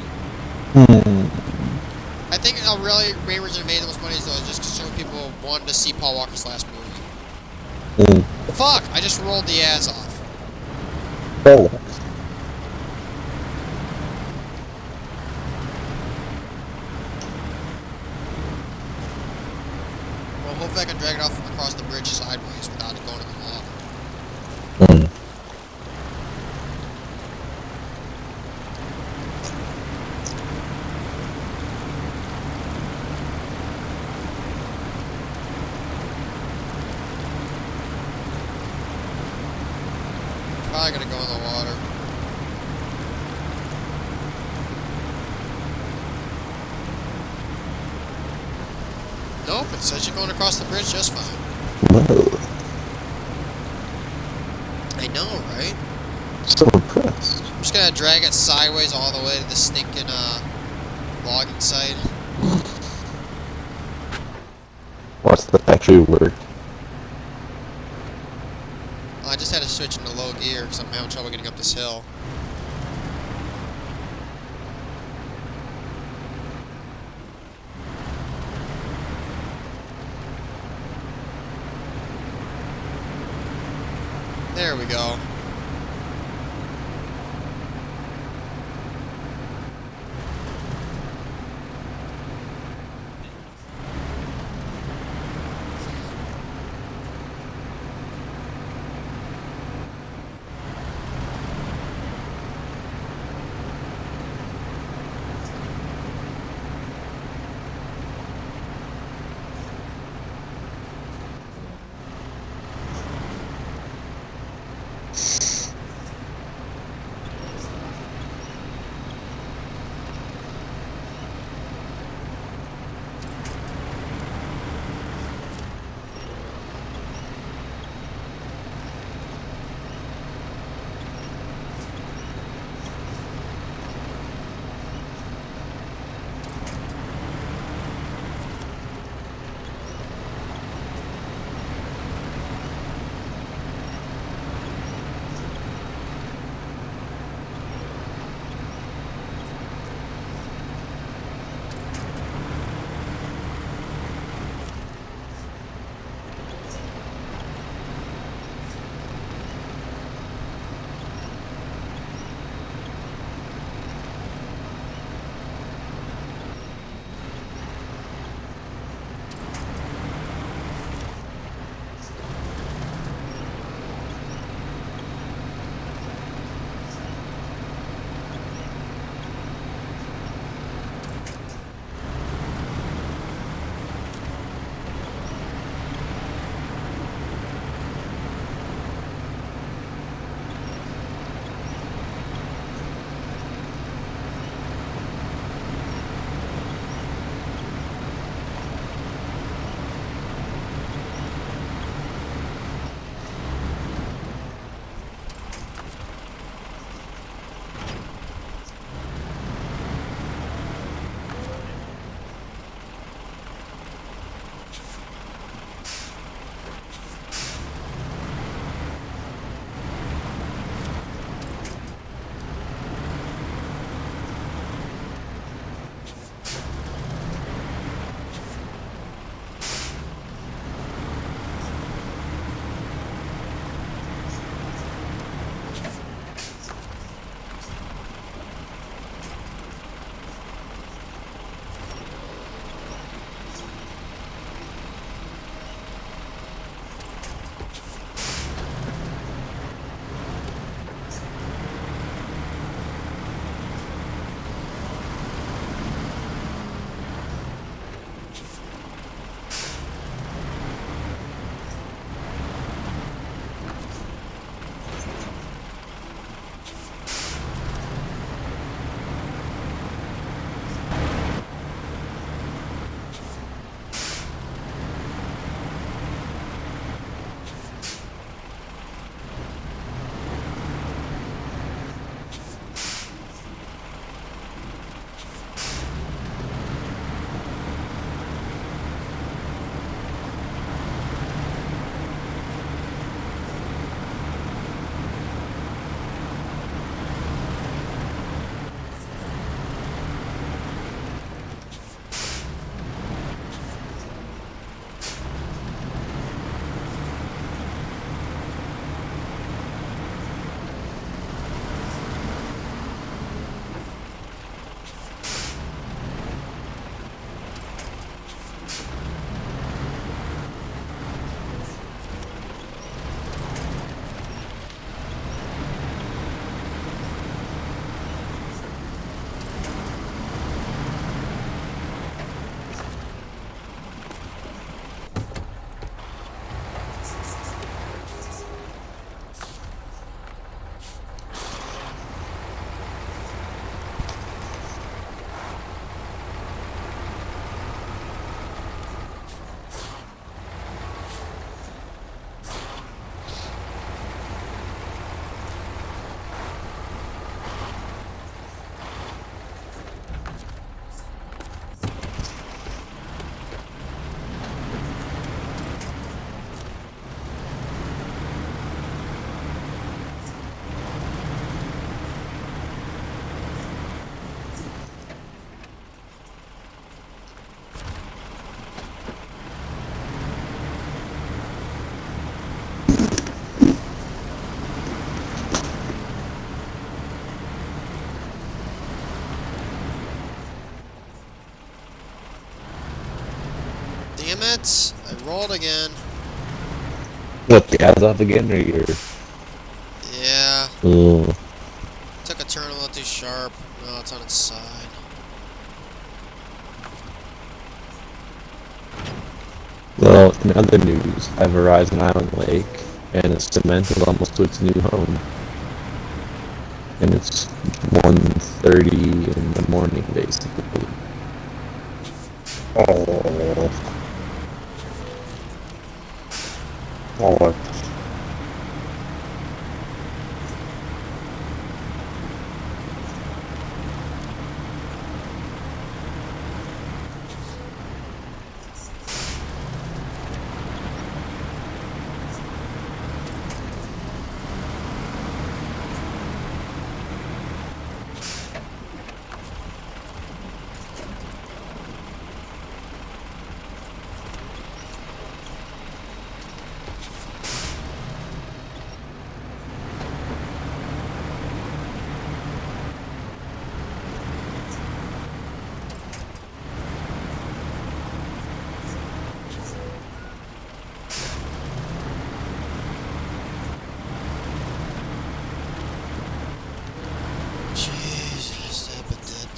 I think a really main reason it made the most money is though just because so many people wanted to see Paul Walker's last movie. Fuck! I just rolled the ass off. Oh. Well, hopefully I can drag it off across the bridge sideways without it going in the water. Probably gonna go in the water. Nope, it says you're going across the bridge just fine. Whoa. I know, right? So impressed. I'm just gonna drag it sideways all the way to the stinking logging site. Watch the factory work. I just had to switch into low gear because I'm having trouble getting up this hill. There we go. rolled again. What, the ads off again, or your... Yeah. Ugh. Took a turn a little too sharp. No, it's on its side. Well, in other news, I've arrived in Island Lake, and it's cemented almost to its new home. And it's 1:30 in the morning, basically. Oh. Oh. Jesus, that been dead.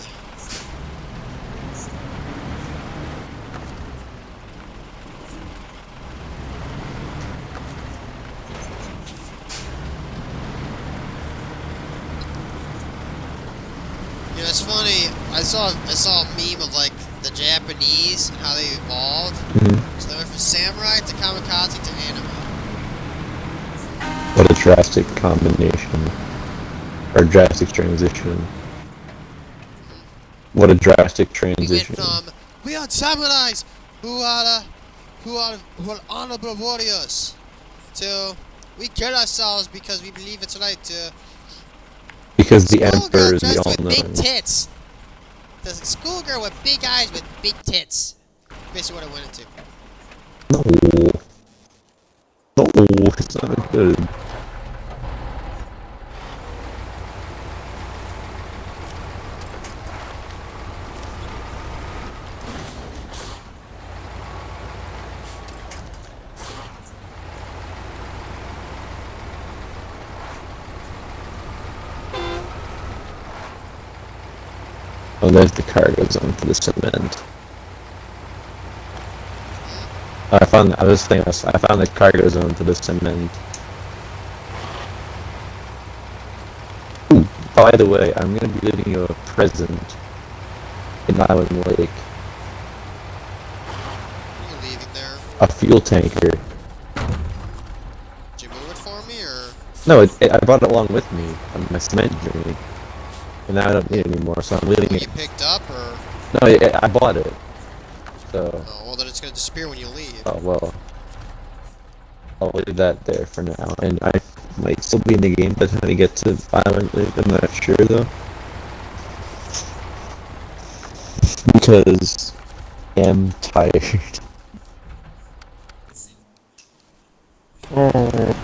You know, it's funny. I saw a meme of like the Japanese and how they evolved. Mm-hmm. So they went from samurai to kamikaze to anime. What a drastic combination. Or drastic transition. What a drastic We went transition. from we are samurais who are honorable warriors to we kill ourselves because we believe it's right to Because the schoolgirl emperor is the dressed with big all-knowing. tits. The schoolgirl with big eyes with big tits. Basically what I went into. No. No, it's not good. Oh, there's the cargo zone for the cement. I found the cargo zone for the cement. Ooh, by the way, I'm gonna be leaving you a present in Island Lake. What are you leaving there? A fuel tanker. Did you move it for me or No, I brought it along with me on my cement journey. And now I don't need it anymore, so I'm leaving what it. you picked up or No, I bought it. So, oh well then it's gonna disappear when you leave. oh well. I'll leave that there for now. And I might still be in the game by the time I get to Island Lake. I'm not sure though. Because I'm tired. Oh.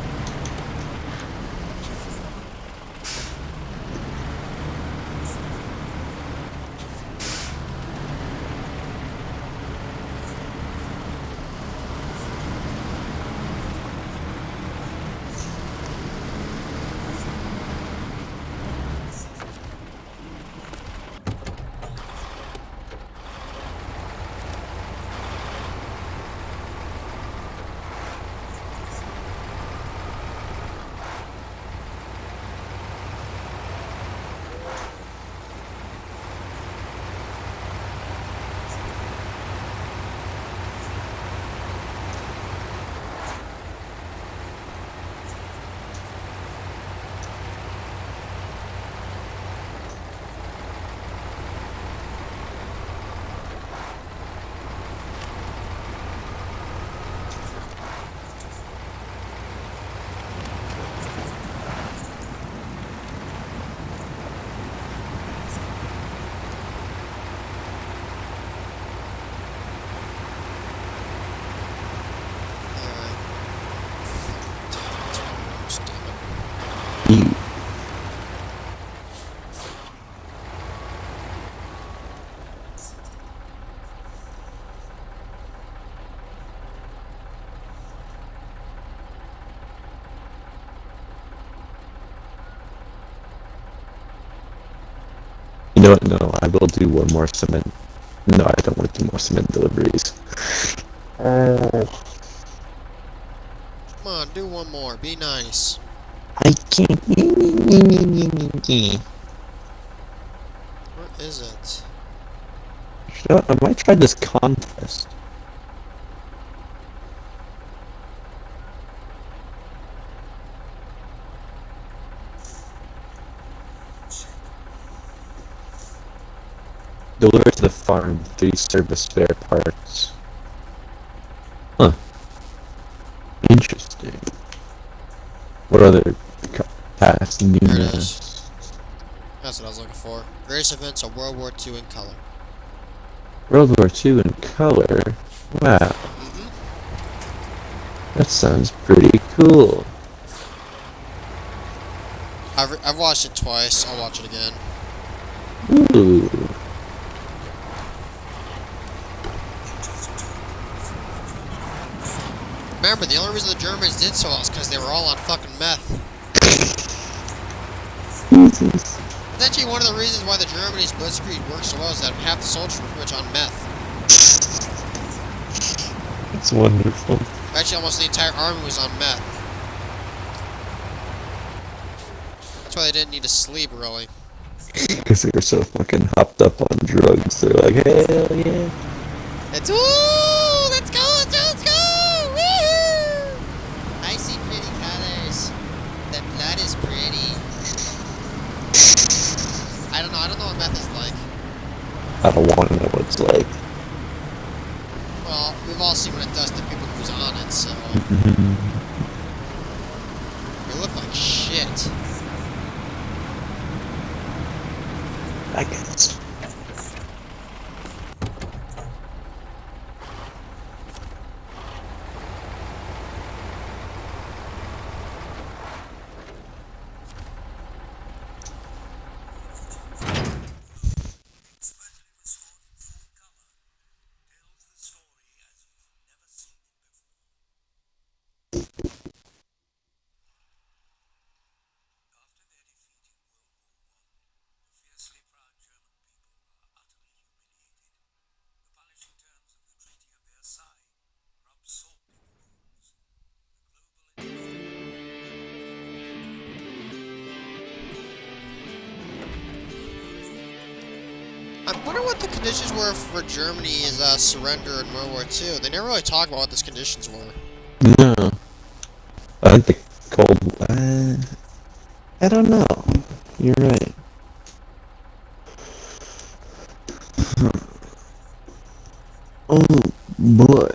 You. You know what? No, I will do one more cement. No, I don't want to do more cement deliveries. Come on, do one more. Be nice. I can't. Where is it? I might try this contest. Deliver to the farm 3 service spare parts. Huh. Interesting. What other past newness? That's what I was looking for. Greatest events of World War II in color. World War II in color? Wow. Mm-hmm. That sounds pretty cool. I've watched it twice. I'll watch it again. Ooh. Remember, the only reason the Germans did so well is because they were all on fucking meth. Jesus. It's actually one of the reasons why the Germany's Blitzkrieg worked so well is that half the soldiers were pretty much on meth. That's wonderful. Actually, almost the entire army was on meth. That's why they didn't need to sleep, really. Because they were so fucking hopped up on drugs. They're like, hell yeah. It's woo! Let's go! Let's go! Woohoo! I see pretty colors. The blood is pretty. I don't know what meth is like. I don't want to know what it's like. Well, we've all seen what it does to people who's on it, so. You look like shit. I guess. I wonder what the conditions were for Germany's surrender in World War II. They never really talk about what those conditions were. No. I think the cold. I don't know. You're right. Oh boy.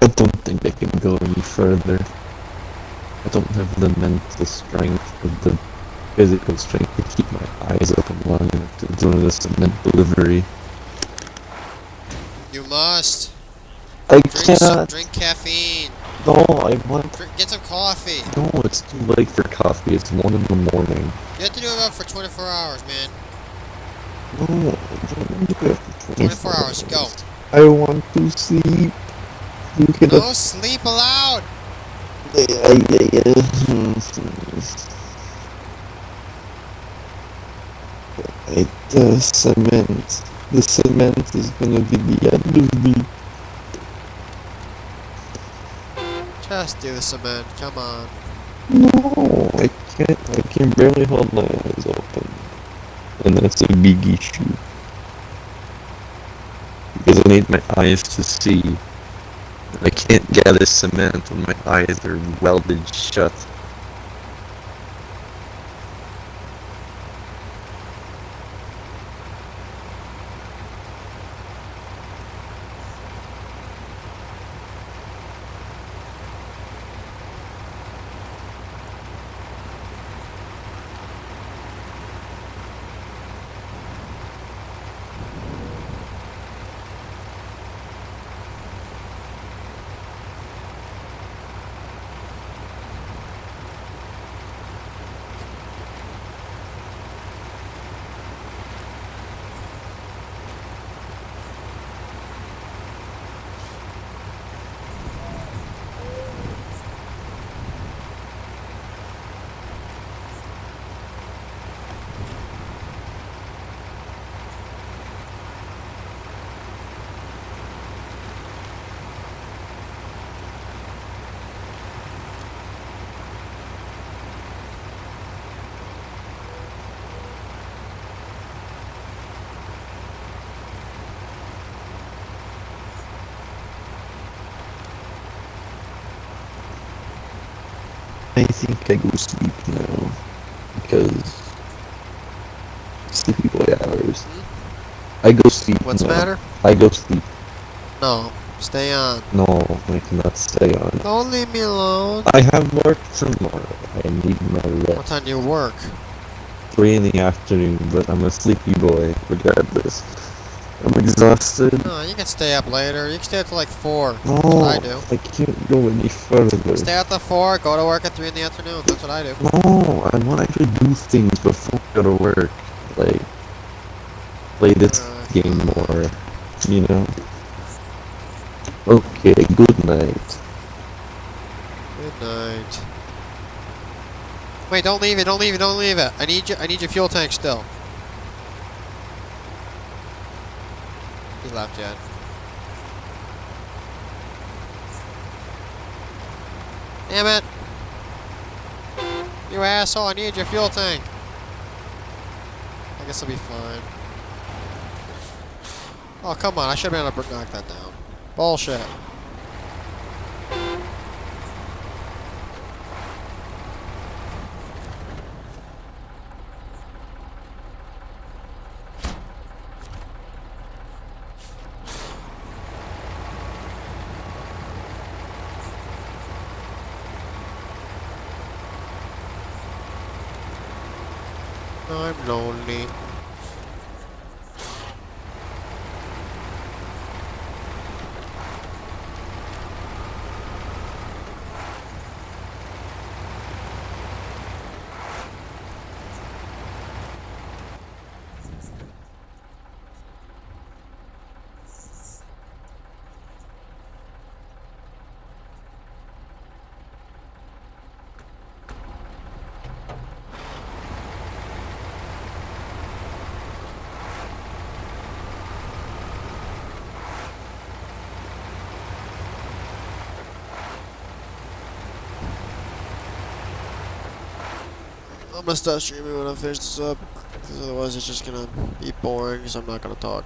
I don't think I can go any further. I don't have the mental strength or the physical strength to keep my eyes open long enough to do this cement delivery. You must. I cannot. Drink caffeine. No, I want. Get some coffee. No, it's too late for coffee. It's 1 in the morning. You have to do it about for 24 hours, man. No, I don't want to do it for 24 hours, go. I want to sleep. You can. No sleep allowed. The cement. The cement is gonna be the end of me. Just do the cement, come on. No, I can't. I can barely hold my eyes open. And that's a big issue. Because I need my eyes to see. I can't gather cement when my eyes are welded shut. I think I go sleep now. Because sleepy boy hours. I go sleep What's the now. matter? I go sleep. No, stay on. No, I cannot stay on. Don't leave me alone. I have work tomorrow. I need my What rest. time do you work? 3 in the afternoon, but I'm a sleepy boy regardless. I'm exhausted. No, you can stay up later. You can stay up till like 4. No, That's what I do. I can't go any further. Stay out till 4, go to work at 3 in the afternoon. That's what I do. No, I want to actually do things before I go to work. Like, play this game more, you know? Okay, good night. Good night. Wait, don't leave it, don't leave it, don't leave it. I need your fuel tank still. He left yet. Damn it! You asshole, I need your fuel tank. I guess I'll be fine. Oh, come on, I should have been able to knock that down. Bullshit. I'm lonely. I'm gonna stop streaming when I finish this up, because otherwise it's just gonna be boring, because I'm not gonna talk.